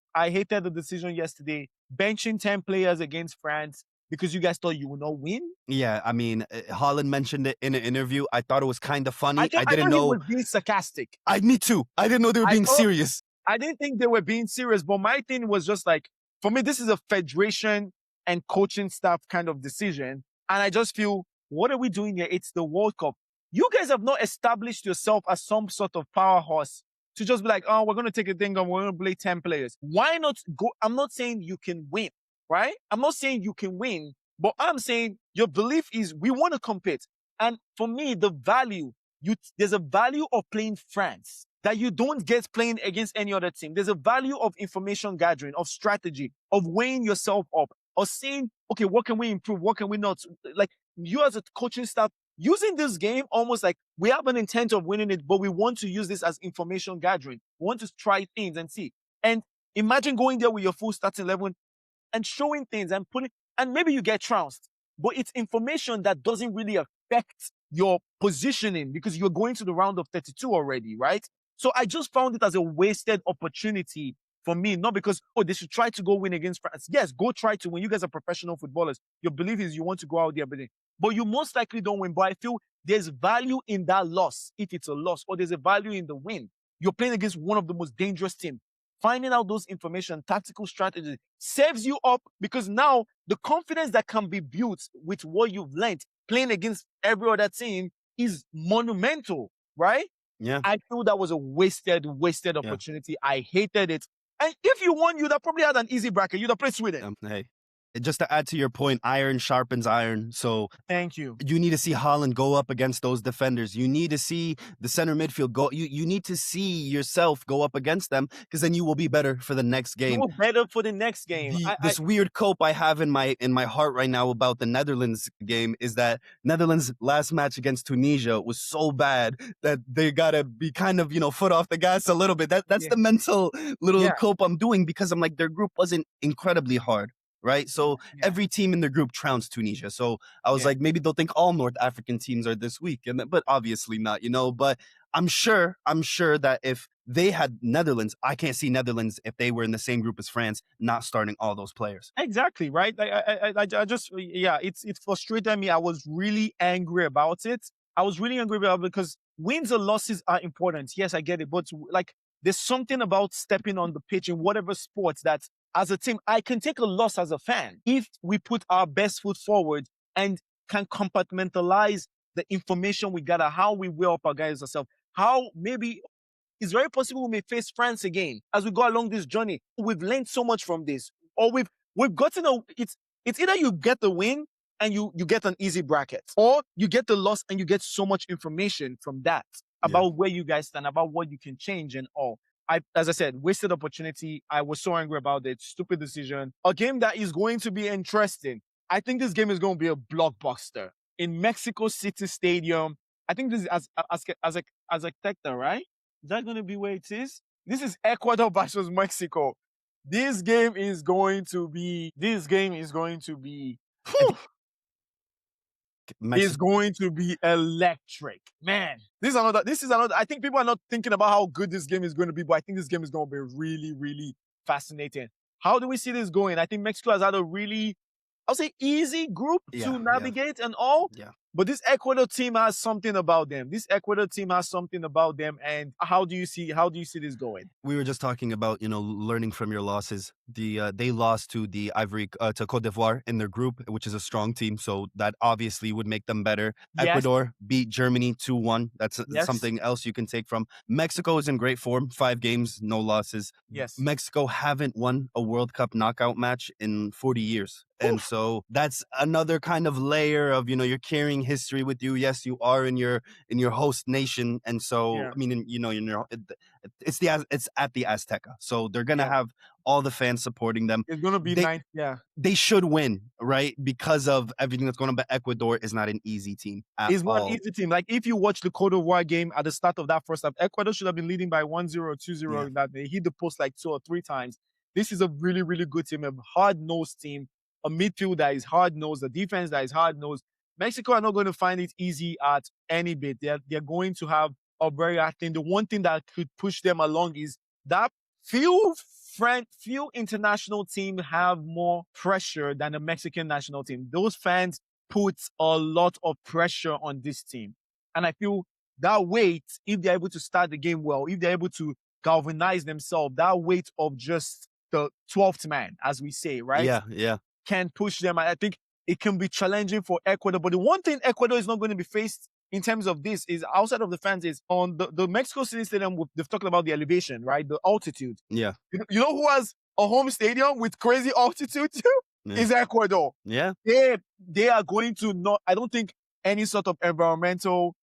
Benching 10 players against France because you guys thought you would not win. Yeah, I mean, Holland mentioned it in an interview. I thought it was kind of funny. I didn't know. He was being sarcastic. Me too. I didn't know they were being serious. I didn't think they were being serious, but my thing was just like, for me, this is a federation and coaching staff kind of decision. And I just feel, what are we doing here? It's the World Cup. You guys have not established yourself as some sort of powerhouse to just be like, oh, we're going to take a thing and we're going to play 10 players. Why not go? I'm not saying you can win, right? I'm not saying you can win, but I'm saying your belief is we want to compete. And for me, there's a value of playing France that you don't get playing against any other team. There's a value of information gathering, of strategy, of weighing yourself up, of saying, okay, what can we improve? What can we not? Like you as a coaching staff, using this game almost like we have an intent of winning it, but we want to use this as information gathering. We want to try things and see. And imagine going there with your full starting 11 and showing things and and maybe you get trounced, but it's information that doesn't really affect your positioning because you're going to the round of 32 already, right? So I just found it as a wasted opportunity for me, not because, they should try to go win against France. Yes, go try to win. You guys are professional footballers. Your belief is you want to go out there, but you most likely don't win. But I feel there's value in that loss, if it's a loss, or there's a value in the win. You're playing against one of the most dangerous teams. Finding out those information, tactical strategies saves you up because now the confidence that can be built with what you've learned playing against every other team is monumental, right? Yeah. I feel that was a wasted opportunity. I hated it. And if you won, you'd have probably had an easy bracket. You'd have played Sweden. Hey, just to add to your point, iron sharpens iron. So thank you. You need to see Holland go up against those defenders. You need to see the center midfield go. You need to see yourself go up against them because then you will be better for the next game. You will better for the next game. This weird cope I have in my heart right now about the Netherlands game is that Netherlands' last match against Tunisia was so bad that they gotta be kind of foot off the gas a little bit. That's the mental little cope I'm doing because I'm like their group wasn't incredibly hard. Right. So every team in the group trounced Tunisia. So I was like, maybe they'll think all North African teams are this weak. But obviously not, But I'm sure that if they had Netherlands, I can't see Netherlands if they were in the same group as France, not starting all those players. Exactly. Right. I just, it frustrated me. I was really angry about it. Because wins or losses are important. Yes, I get it. But like, there's something about stepping on the pitch in whatever sports that as a team, I can take a loss as a fan if we put our best foot forward and can compartmentalize the information we gather, how we weigh up our guys ourselves, how maybe it's very possible we may face France again as we go along this journey. We've learned so much from this, or we've gotten it's either you get the win and you get an easy bracket, or you get the loss and you get so much information from that about where you guys stand, about what you can change and all. As I said, wasted opportunity. I was so angry about it. Stupid decision. A game that is going to be interesting. I think this game is going to be a blockbuster in Mexico City Stadium. I think this is Azteca, right? Is that going to be where it is? This is Ecuador versus Mexico. This game is going to be. Is going to be electric, man. This is another. I think people are not thinking about how good this game is going to be, but I think this game is going to be really, really fascinating. How do we see this going? I think Mexico has had a really, I'll say, easy group to navigate and all. Yeah. But this Ecuador team has something about them. And how do you see this going? We were just talking about, learning from your losses. They lost to to Côte d'Ivoire in their group, which is a strong team. So that obviously would make them better. Yes. Ecuador beat Germany 2-1. That's something else you can take from. Mexico is in great form. 5 games, no losses. Yes. Mexico haven't won a World Cup knockout match in 40 years. And so that's another kind of layer of, you're carrying history with you. Yes, you are in your host nation. And so, Yeah. I mean, it's at the Azteca. So they're going to Yeah. have all the fans supporting them. It's gonna be They nice. Yeah. they should win, right? Because of everything that's going on. But Ecuador is not an easy team at It's not an all. easy team. Like if you watch the Cote d'Ivoire game at the start of that first half, Ecuador should have been leading by 1-0 or 2-0 Yeah. in that they hit the post like 2 or 3 times. This is a really, really good team, a hard-nosed team, a midfield that is hard-nosed, a defense that is hard-nosed. Mexico are not going to find it easy at any bit. They're going to have a very hard thing. The one thing that could push them along is that few international teams have more pressure than the Mexican national team. Those fans puts a lot of pressure on this team. And I feel that weight, if they're able to start the game well, if they're able to galvanize themselves, that weight of just the 12th man, as we say, right? Yeah. Can push them. I think it can be challenging for Ecuador. But the one thing Ecuador is not going to be faced in terms of this is outside of the fans is on the Mexico City Stadium, they've talked about the elevation, right? The altitude. Yeah. You know who has a home stadium with crazy altitude too? Yeah. Is Ecuador. Yeah. They are going to not, I don't think any sort of environmental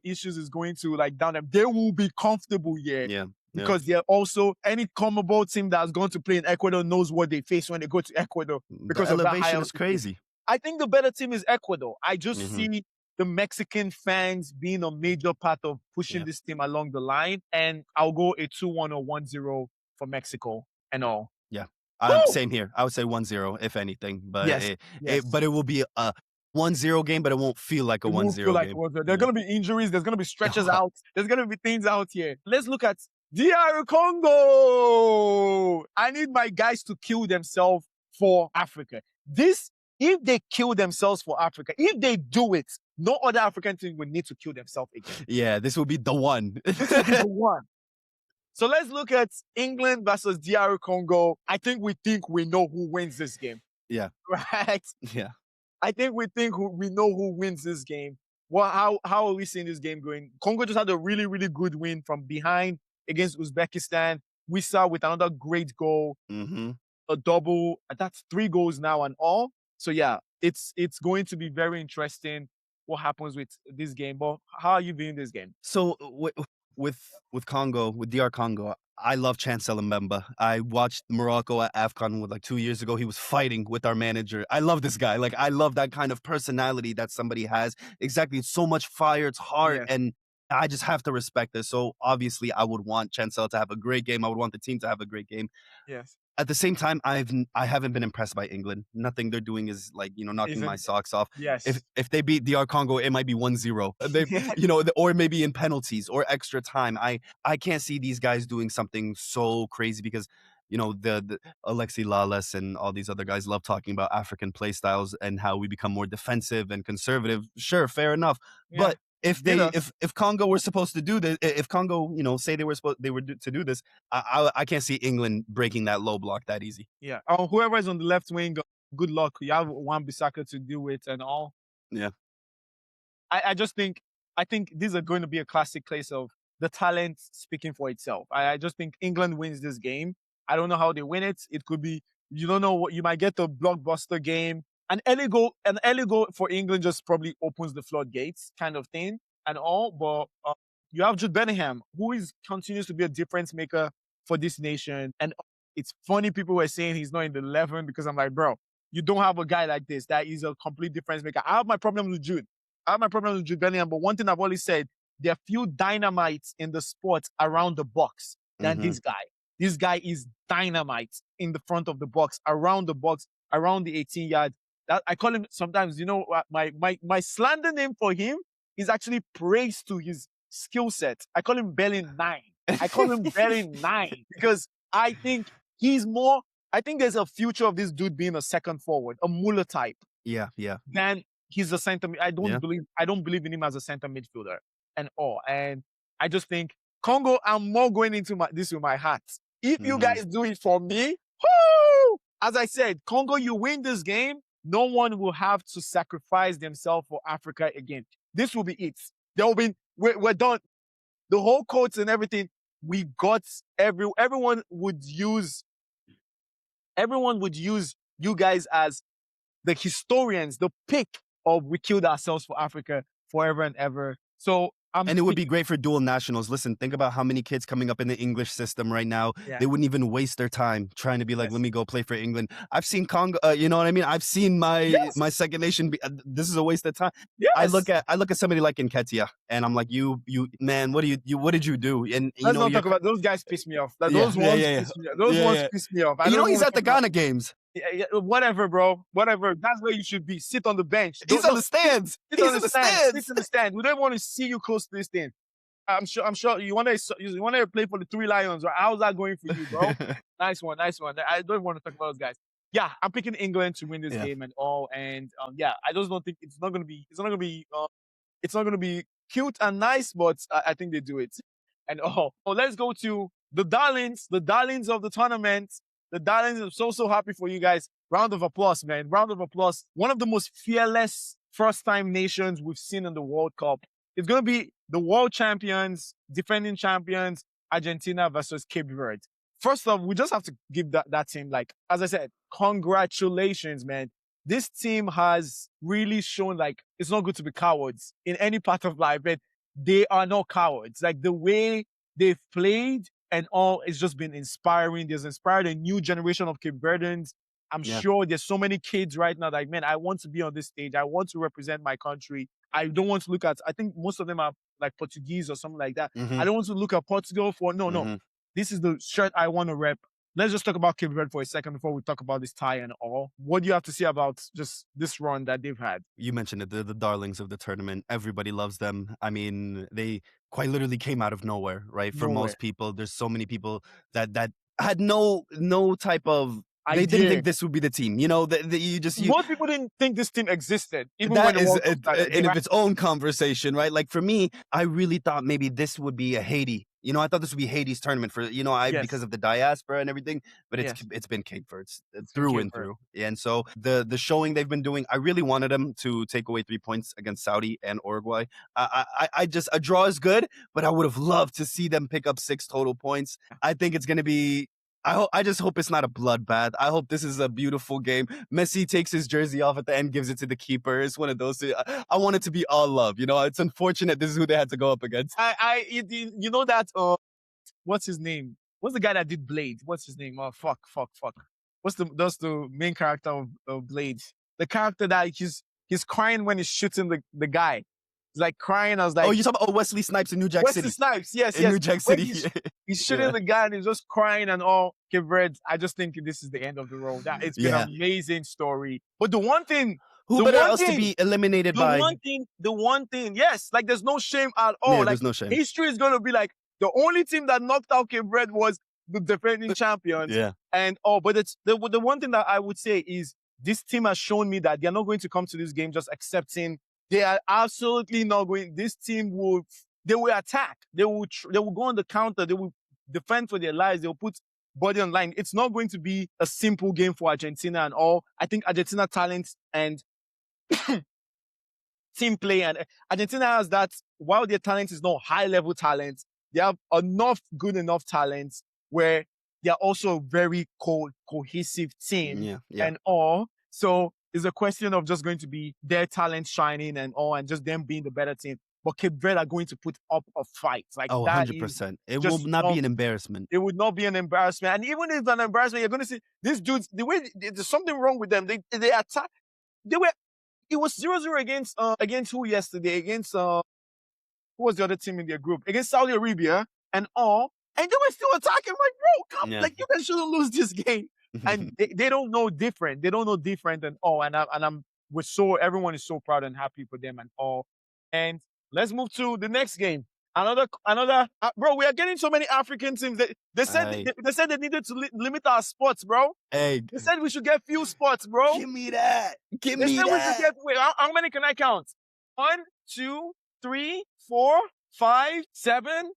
issues is going to like down them. They will be comfortable here. Yeah. Because they're also, any CONMEBOL team that's going to play in Ecuador knows what they face when they go to Ecuador because the of that high elevation is altitude. crazy. I think the better team is Ecuador. I just see the Mexican fans being a major part of pushing this team along the line. And I'll go a 2-1 or 1-0 for Mexico and all. Yeah. Same here. I would say 1-0 if anything. But but it will be a 1-0 game, but it won't feel like a 1-0 game. There are going to be injuries. There's going to be stretches out. There's going to be things out here. Let's look at DR Congo. I need my guys to kill themselves for Africa. If they kill themselves for Africa, if they do it, no other African team will need to kill themselves again. Yeah, this will be the one. This will be the one. So let's look at England versus DR Congo. I think we know who wins this game. Yeah. Right? Yeah. I think we know who wins this game. Well, how are we seeing this game going? Congo just had a really, really good win from behind against Uzbekistan. We saw with another great goal, a double. That's 3 goals now and all. So yeah, it's going to be very interesting what happens with this game. But how are you viewing this game? So with Congo, with DR Congo, I love Chancellor Mbemba. I watched Morocco at AFCON like 2 years ago. He was fighting with our manager. I love this guy. Like, I love that kind of personality that somebody has. Exactly. It's so much fire. It's hard. Yeah. And I just have to respect this. So obviously I would want Chancellor to have a great game. I would want the team to have a great game. Yes. At the same time, I haven't been impressed by England. Nothing they're doing is like, knocking my socks off. Yes. If they beat DR Congo, it might be 1-0. Or maybe in penalties or extra time. I can't see these guys doing something so crazy because, the Alexi Lawless and all these other guys love talking about African play styles and how we become more defensive and conservative. Sure, fair enough. Yeah. But if Congo were supposed to do this, if Congo, say they were to do this, I can't see England breaking that low block that easy. Yeah. Whoever is on the left wing, good luck. You have Wan-Bissaka to deal with and all. Yeah. I think these are going to be a classic case of the talent speaking for itself. I just think England wins this game. I don't know how they win it. It could be, you don't know what, you might get a blockbuster game. An early goal for England just probably opens the floodgates kind of thing and all. But you have Jude Bellingham, who continues to be a difference maker for this nation. And it's funny people were saying he's not in the 11 because I'm like, bro, you don't have a guy like this that is a complete difference maker. I have my problem with Jude. Bellingham, but one thing I've always said, there are few dynamites in the sport around the box than this guy. This guy is dynamite in the front of the box, around the 18-yard. I call him sometimes, my slander name for him is actually praise to his skill set. I call him Belling 9. I call him Belling 9 because I think there's a future of this dude being a second forward, a Muller type. Yeah. Then he's a center. I don't believe in him as a center midfielder and all. And I just think Congo, I'm more going into this with my heart. If you guys do it for me, whoo! As I said, Congo, you win this game, no one will have to sacrifice themselves for Africa again. This will be it. We're done. The whole coach and everything, we got everyone would use you guys as the historians, the pick of we killed ourselves for Africa forever and ever. So and it would be great for dual nationals. Listen, think about how many kids coming up in the English system right now. Yeah. They wouldn't even waste their time trying to be like, Yes. let me go play for England. I've seen Congo, you know what I mean? I've seen my second nation. This is a waste of time. Yes. I look at somebody like Nketiah, and I'm like, you man, what did you do? And you let's know, not talk about those guys. Piss me off. Like, Yeah, those yeah, ones yeah, piss me off. Those yeah, ones yeah. piss me off. You know, he's at the Ghana games. Yeah, whatever, bro. Whatever. That's where you should be. Sit on the bench. He's on the stands. Sit He's on in the the stand. stands. Sit in the stand. We don't want to see you close to this thing. I'm sure you want to play for the Three Lions, right? How's that going for you, bro? Nice one. I don't want to talk about those guys. Yeah, I'm picking England to win this game and all. And yeah, I just don't think it's not gonna be cute and nice, but I think they do it. And oh, let's go to the darlings of the tournament. The darlings, I'm so happy for you guys. Round of applause, man. Round of applause. One of the most fearless first-time nations we've seen in the World Cup. It's going to be the world champions, defending champions, Argentina versus Cape Verde. First off, we just have to give that team, like, as I said, congratulations, man. This team has really shown, like, it's not good to be cowards in any part of life, but they are not cowards. Like, the way they've played and all, it's just been inspiring. There's inspired a new generation of Cape Verdeans. I'm sure there's so many kids right now, like, man, I want to be on this stage. I want to represent my country. I don't want to look at, I think most of them are like Portuguese or something like that. I don't want to look at Portugal for, no. This is the shirt I want to rep. Let's just talk about Cape Verde for a second before we talk about this tie and all. What do you have to say about just this run that they've had? You mentioned it, the darlings of the tournament. Everybody loves them. I mean, they quite literally came out of nowhere, right? For most people, there's so many people that had no type of They didn't think this would be the team. You know, most people didn't think this team existed. Even that when is in its own conversation, right? Like for me, I really thought maybe this would be a Haiti. You know, I thought this would be Haiti's tournament for, you know, because of the diaspora and everything, but it's been Cape Verde through and through. And so the showing they've been doing, I really wanted them to take away 3 points against Saudi and Uruguay. I just, a draw is good, but I would have loved to see them pick up 6 total points. I think it's going to be, I just hope it's not a bloodbath. I hope this is a beautiful game. Messi takes his jersey off at the end, gives it to the keeper. It's one of those. I want it to be all love. You know, it's unfortunate this is who they had to go up against. You know that, what's his name? What's the guy that did Blade? What's his name? Oh, fuck. That's the main character of Blade. The character that he's crying when he's shooting the guy. He's like crying. I was like, oh, you talking about Wesley Snipes in New Jack City? Wesley Snipes, yes. New Jack City. He's shooting the guy and he's just crying and all. Cape Verde, I just think this is the end of the road. It's been an amazing story. But the one thing, who better else to be eliminated by? The one thing, yes, like there's no shame at all. Yeah, like there's no shame. History is gonna be like the only team that knocked out Cape Verde was the defending champions. Yeah. And but it's the one thing that I would say is this team has shown me that they're not going to come to this game just accepting. They are absolutely not going. This team they will attack. They will go on the counter. They will defend for their lives. They will put body on line. It's not going to be a simple game for Argentina and all. I think Argentina talent and team play, and Argentina has that. While their talent is not high level talent, they have good enough talent where they are also a very cohesive team and all. So it's a question of just going to be their talent shining and all, and just them being the better team. But Cape Verde are going to put up a fight. Like 100%. It will not be an embarrassment. It would not be an embarrassment. And even if it's an embarrassment, you're going to see these dudes, the way there's something wrong with them. They attack. It was 0-0 against who yesterday? Against, who was the other team in their group? Against Saudi Arabia and all. And they were still attacking. I'm like, bro, like you guys shouldn't lose this game. And they don't know different. They don't know different and all. And everyone is so proud and happy for them and all. And let's move to the next game. Another, bro. We are getting so many African teams. They said they needed to limit our spots, bro. Hey, they said we should get few spots, bro. Give me that. They said we should get. Wait, how many can I count? 1, 2, 3, 4, 5, 7,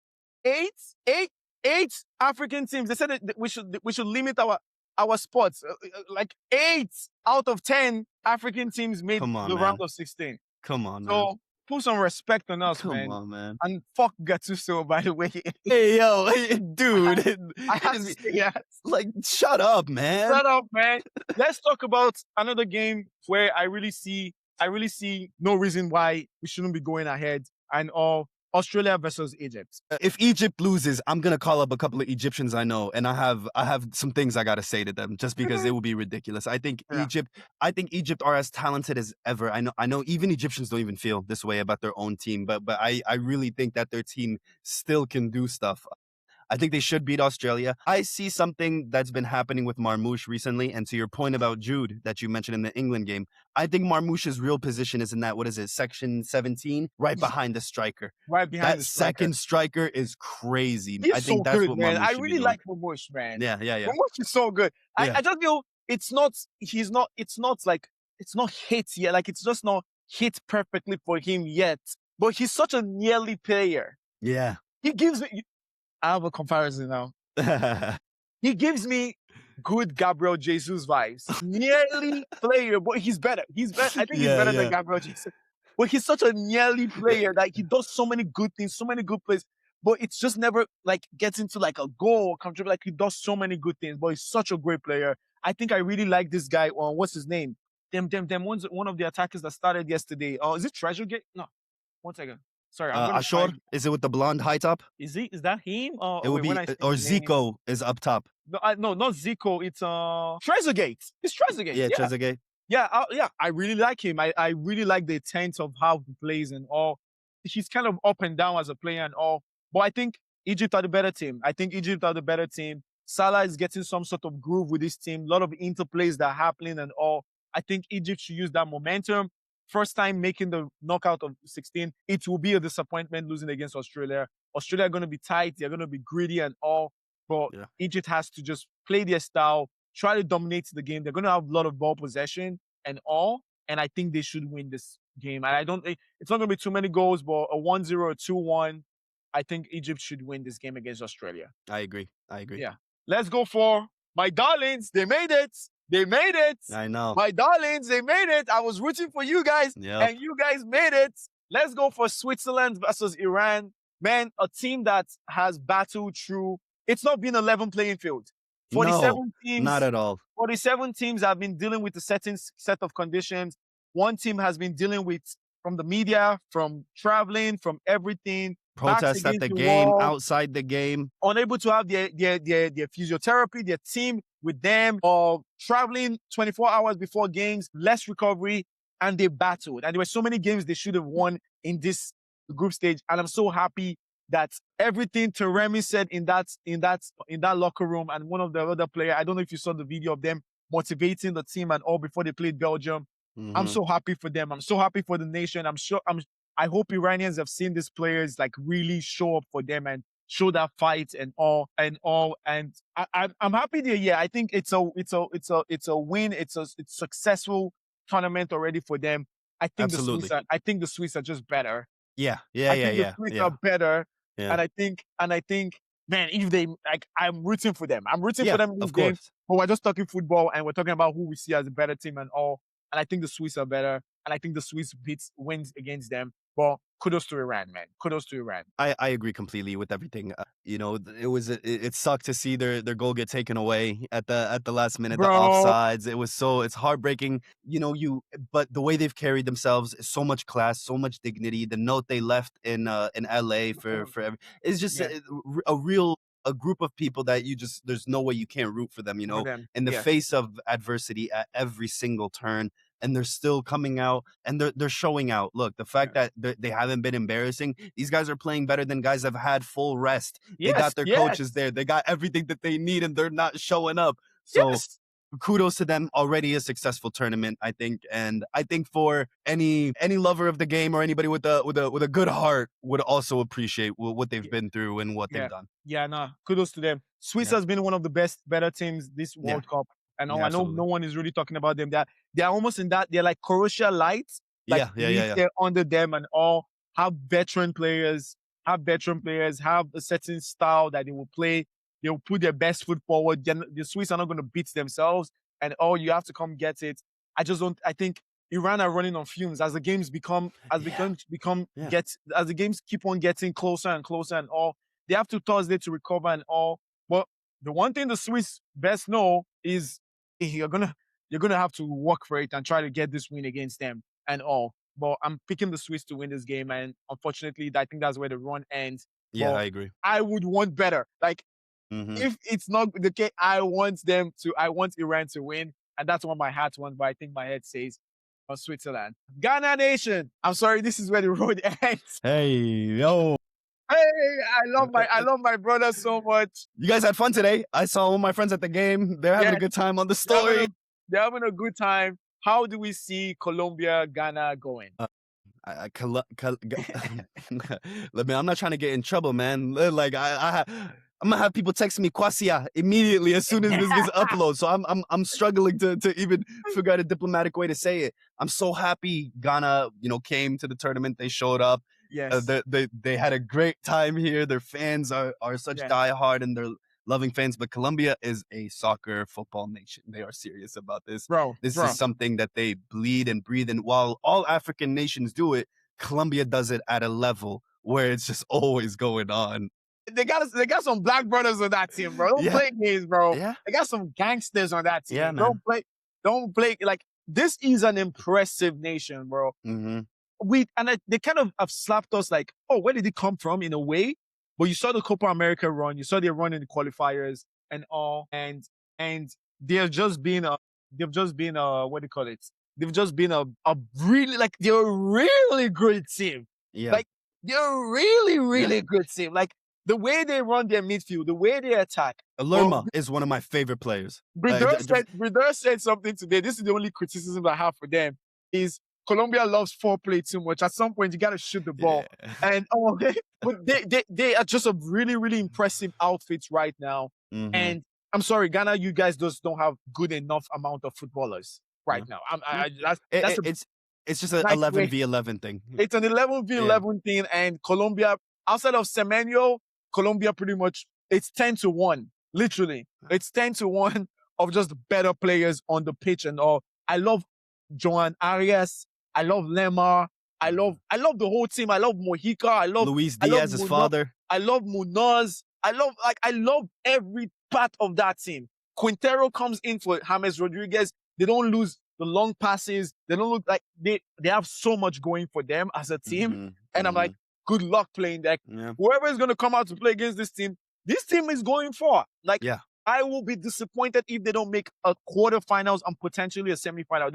8. 8 African teams. They said that we should limit our spots. Like 8 out of 10 African teams made the round of 16. Come on, so, man. put some respect on us, Come man. on, man. And fuck Gattuso, by the way. Hey, yo, dude. I have to say, yeah. Like, shut up, man. Shut up, man. Let's talk about another game where I really see no reason why we shouldn't be going ahead and all. Australia versus Egypt. If Egypt loses, I'm gonna call up a couple of Egyptians I know, and I have some things I gotta say to them, just because it would be ridiculous. I think Egypt are as talented as ever. I know even Egyptians don't even feel this way about their own team, but I really think that their team still can do stuff. I think they should beat Australia. I see something that's been happening with Marmoush recently, and to your point about Jude that you mentioned in the England game, I think Marmoush's real position is in that, what is it, section 17, right behind the striker. Right behind that second striker is crazy. He's I think so that's good, what man. Marmoush I should really be like Marmoush, man. doing. Yeah. Marmoush is so good. Yeah. I just feel it's not hit yet. Like it's just not hit perfectly for him yet. But he's such a nearly player. Yeah. He gives me I have a comparison now. He gives me good Gabriel Jesus vibes. Nearly player, but he's better. He's better. I think he's better than Gabriel Jesus. But he's such a nearly player that he does so many good things, so many good plays. But it's just never like gets into like a goal or contribute. Like he does so many good things. But he's such a great player. I think I really like this guy. What's his name? One of the attackers that started yesterday. Is it Treasure Gate? No. 1 second. Sorry, I'm gonna Ashore, is it with the blonde high top? Is that him? It would be, or Zico is up top. No, not Zico. It's Trezeguet. It's Trezeguet. Yeah, Trezeguet. Yeah, I really like him. I really like the intent of how he plays and all. He's kind of up and down as a player and all. But I think Egypt are the better team. Salah is getting some sort of groove with his team. A lot of interplays that are happening and all. I think Egypt should use that momentum. First time making the knockout of 16, it will be a disappointment losing against Australia. Australia are going to be tight. They're going to be greedy and all. But Egypt has to just play their style, try to dominate the game. They're going to have a lot of ball possession and all. And I think they should win this game. And it's not going to be too many goals, but a 1-0 or 2-1. I think Egypt should win this game against Australia. I agree. Yeah. Let's go for my darlings. They made it. I know. My darlings, they made it. I was rooting for you guys, and you guys made it. Let's go for Switzerland versus Iran. Man, a team that has battled through. It's not been a level playing field. 47 teams. Not at all. 47 teams have been dealing with a certain set of conditions. One team has been dealing with from the media, from traveling, from everything. Protests at the game, wall, outside the game. Unable to have their physiotherapy, their team with them, or traveling 24 hours before games, less recovery, and they battled. And there were so many games they should have won in this group stage. And I'm so happy that everything Teremi said in that locker room, and one of the other players, I don't know if you saw the video of them motivating the team and all before they played Belgium. Mm-hmm. I'm so happy for them. I'm so happy for the nation. I hope Iranians have seen these players like really show up for them and show that fight and all. And I'm happy they're here. I think it's a win. It's a successful tournament already for them. I think the Swiss are just better. Yeah. The Swiss are better. Yeah. And I think, man, if they I'm rooting for them. I'm rooting for them in this game. But we're just talking football and we're talking about who we see as a better team and all. And I think the Swiss are better. And I think the Swiss wins against them. But kudos to Iran, man. Kudos to Iran. I agree completely with everything. It sucked to see their goal get taken away at the last minute. Bro. The offsides. It's heartbreaking. But the way they've carried themselves is so much class, so much dignity. The note they left in LA for it's just a group of people that there's no way you can't root for them, in the face of adversity at every single turn. And they're still coming out and they're showing out. Look, the fact that they haven't been embarrassing. These guys are playing better than guys that have had full rest. They got their coaches there. They got everything that they need and they're not showing up. So kudos to them. Already a successful tournament, I think. And I think for any lover of the game or anybody with a good heart would also appreciate what they've been through and what they've done. Yeah, kudos to them. Swiss has been one of the better teams this World Cup. And I know no one is really talking about them. They're almost in that. They're like Croatia light. They're under them and all. Have veteran players. Have a certain style that they will play. They will put their best foot forward. The Swiss are not going to beat themselves. And you have to come get it. I think Iran are running on fumes as the games as the games keep on getting closer and closer and all. They have to Thursday to recover and all. But the one thing the Swiss best know is you're gonna have to work for it and try to get this win against them and all. But I'm picking the Swiss to win this game, and unfortunately, I think that's where the run ends. Yeah, but I agree. I would want better. Like if it's not the case, I want Iran to win, and that's what my heart wants. But I think my head says Switzerland. Ghana Nation. I'm sorry, this is where the road ends. Hey, yo. Hey, I love my brother so much. You guys had fun today. I saw all my friends at the game. They're having a good time on the story. They're having a good time. How do we see Colombia, Ghana going? I'm not trying to get in trouble, man. Like I'm gonna have people text me Kwasia immediately as soon as this gets uploaded. So I'm struggling to even figure out a diplomatic way to say it. I'm so happy Ghana, came to the tournament. They showed up. Yes. They had a great time here. Their fans are such diehard and they're loving fans, but Colombia is a soccer football nation. They are serious about this. This is something that they bleed and breathe. And while all African nations do it, Colombia does it at a level where it's just always going on. They got some black brothers on that team, bro. Don't play games, bro. Yeah. They got some gangsters on that team. Yeah, man. Don't play like this is an impressive nation, bro. Mm-hmm. They kind of have slapped us like, oh, where did it come from in a way? But you saw the Copa America run, you saw their run in the qualifiers and all, and they've just been what do you call it? They've just been a really they're a really good team. Yeah. Like they're a really, really good team. Like the way they run their midfield, the way they attack. Lerma is one of my favorite players. Brideur said something today. This is the only criticism I have for them is Colombia loves foreplay too much. At some point, you got to shoot the ball. Yeah. And but they are just a really, really impressive outfits right now. Mm-hmm. And I'm sorry, Ghana, you guys just don't have good enough amount of footballers right now. It's just an 11v11 thing. It's an 11v11 thing. And Colombia, outside of Semenyo, Colombia pretty much, it's 10-1. Literally. It's 10-1 of just better players on the pitch and all. I love Joan Arias. I love Lemar. I love the whole team. I love Mojica. I love Luis Diaz, his father. I love Munoz. I love every part of that team. Quintero comes in for James Rodriguez. They don't lose the long passes. They don't look like they have so much going for them as a team. Mm-hmm. And I'm like, good luck playing that. Yeah. Whoever is going to come out to play against this team is going far. Like, I will be disappointed if they don't make a quarterfinals and potentially a semifinal.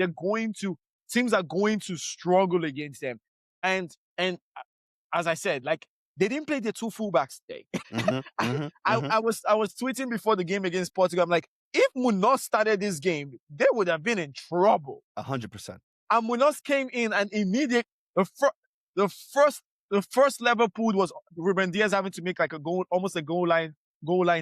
Teams are going to struggle against them. And as I said, like, they didn't play the two fullbacks today. Mm-hmm, I was tweeting before the game against Portugal. I'm like, if Munoz started this game, they would have been in trouble. 100%. And Munoz came in and immediately the first Liverpool was Ruben Diaz having to make like a goal, almost a goal line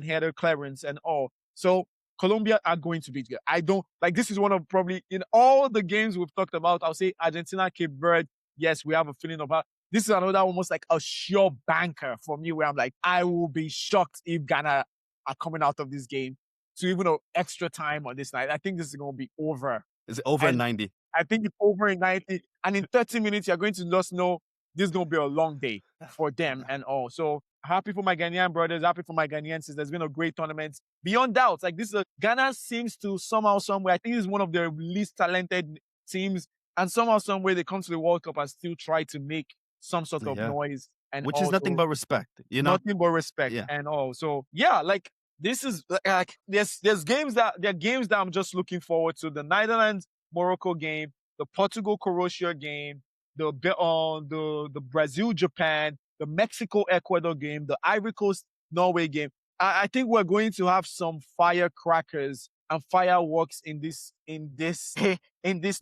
header clearance and all. So Colombia are going to beat good. I don't like this is one of probably in all the games we've talked about. I'll say Argentina, Cape Verde. Yes, we have a feeling about. This is another almost like a sure banker for me where I'm like, I will be shocked if Ghana are coming out of this game to even an extra time on this night. I think this is going to be over. It's over in 90. I think it's over in 90. And in 30 minutes, you're going to just know this is going to be a long day for them and all. So happy for my Ghanaian brothers. Happy for my Ghanaian sisters. There's been a great tournament. Beyond doubt, like Ghana seems to somehow, somewhere, I think this is one of their least talented teams. And somehow, somewhere, they come to the World Cup and still try to make some sort of noise. And which is nothing but respect, Nothing but respect and all. So, like, this is, like, there's games that I'm just looking forward to. The Netherlands-Morocco game, the Portugal-Croatia game, the Brazil-Japan, the Mexico-Ecuador game, the Ivory Coast-Norway game. I think we're going to have some firecrackers and fireworks in this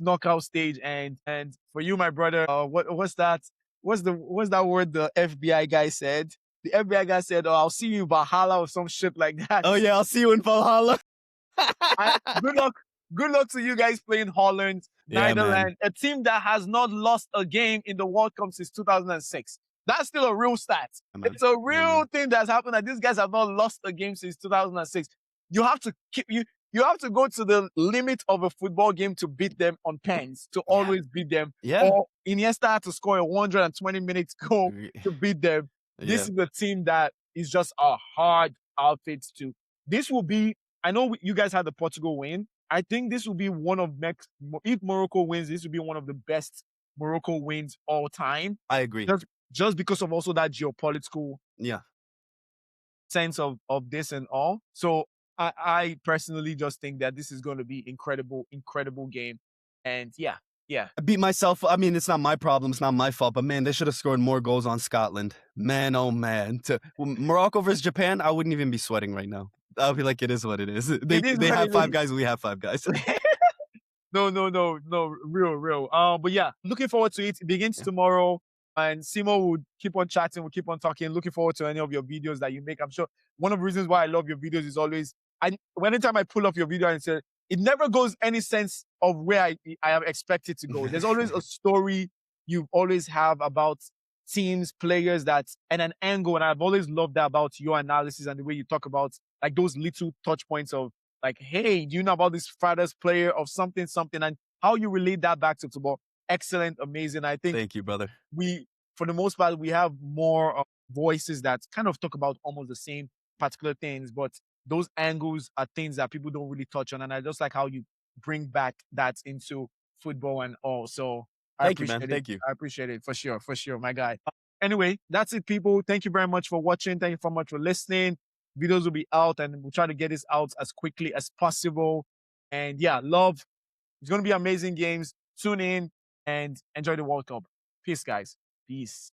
knockout stage. And for you, my brother, what's that? What's that word the FBI guy said? The FBI guy said, "Oh, I'll see you in Valhalla" or some shit like that. Oh yeah, I'll see you in Valhalla. Good luck to you guys playing Holland, Netherlands, a team that has not lost a game in the World Cup since 2006. That's still a real stat. It's a real thing that's happened that these guys have not lost a game since 2006. You have to you have to go to the limit of a football game to beat them on pens, to Yeah. always beat them. Yeah. Or Iniesta had to score a 120 minutes goal to beat them. Yeah. This is a team that is just a hard outfit to. This will be, I know you guys had the Portugal win. I think this will be one of next, if Morocco wins, this will be one of the best Morocco wins all time. I agree. Just because of also that geopolitical sense of this and all. So I personally just think that this is going to be incredible game. And yeah. I beat myself. I mean, it's not my problem. It's not my fault. But man, they should have scored more goals on Scotland. Man, oh man. Morocco versus Japan, I wouldn't even be sweating right now. I'll be like, it is what it is. They have 5 guys. We have 5 guys. No, real. But yeah, looking forward to it. It begins tomorrow. And Simo would keep on chatting, we'll keep on talking. Looking forward to any of your videos that you make. I'm sure one of the reasons why I love your videos is always, anytime I pull up your video and say, it never goes any sense of where I am expected to go. There's always a story you always have about teams, players, and an angle. And I've always loved that about your analysis and the way you talk about like those little touch points of like, hey, do you know about this father's player of something, and how you relate that back to football? Excellent, amazing. I think. Thank you, brother. For the most part, we have more voices that kind of talk about almost the same particular things, but those angles are things that people don't really touch on. And I just like how you bring back that into football and all. So I appreciate it. Thank you. I appreciate it for sure, my guy. Anyway, that's it, people. Thank you very much for watching. Thank you so much for listening. Videos will be out and we'll try to get this out as quickly as possible. And yeah, love. It's going to be amazing games. Tune in and enjoy the World Cup. Peace, guys. Peace.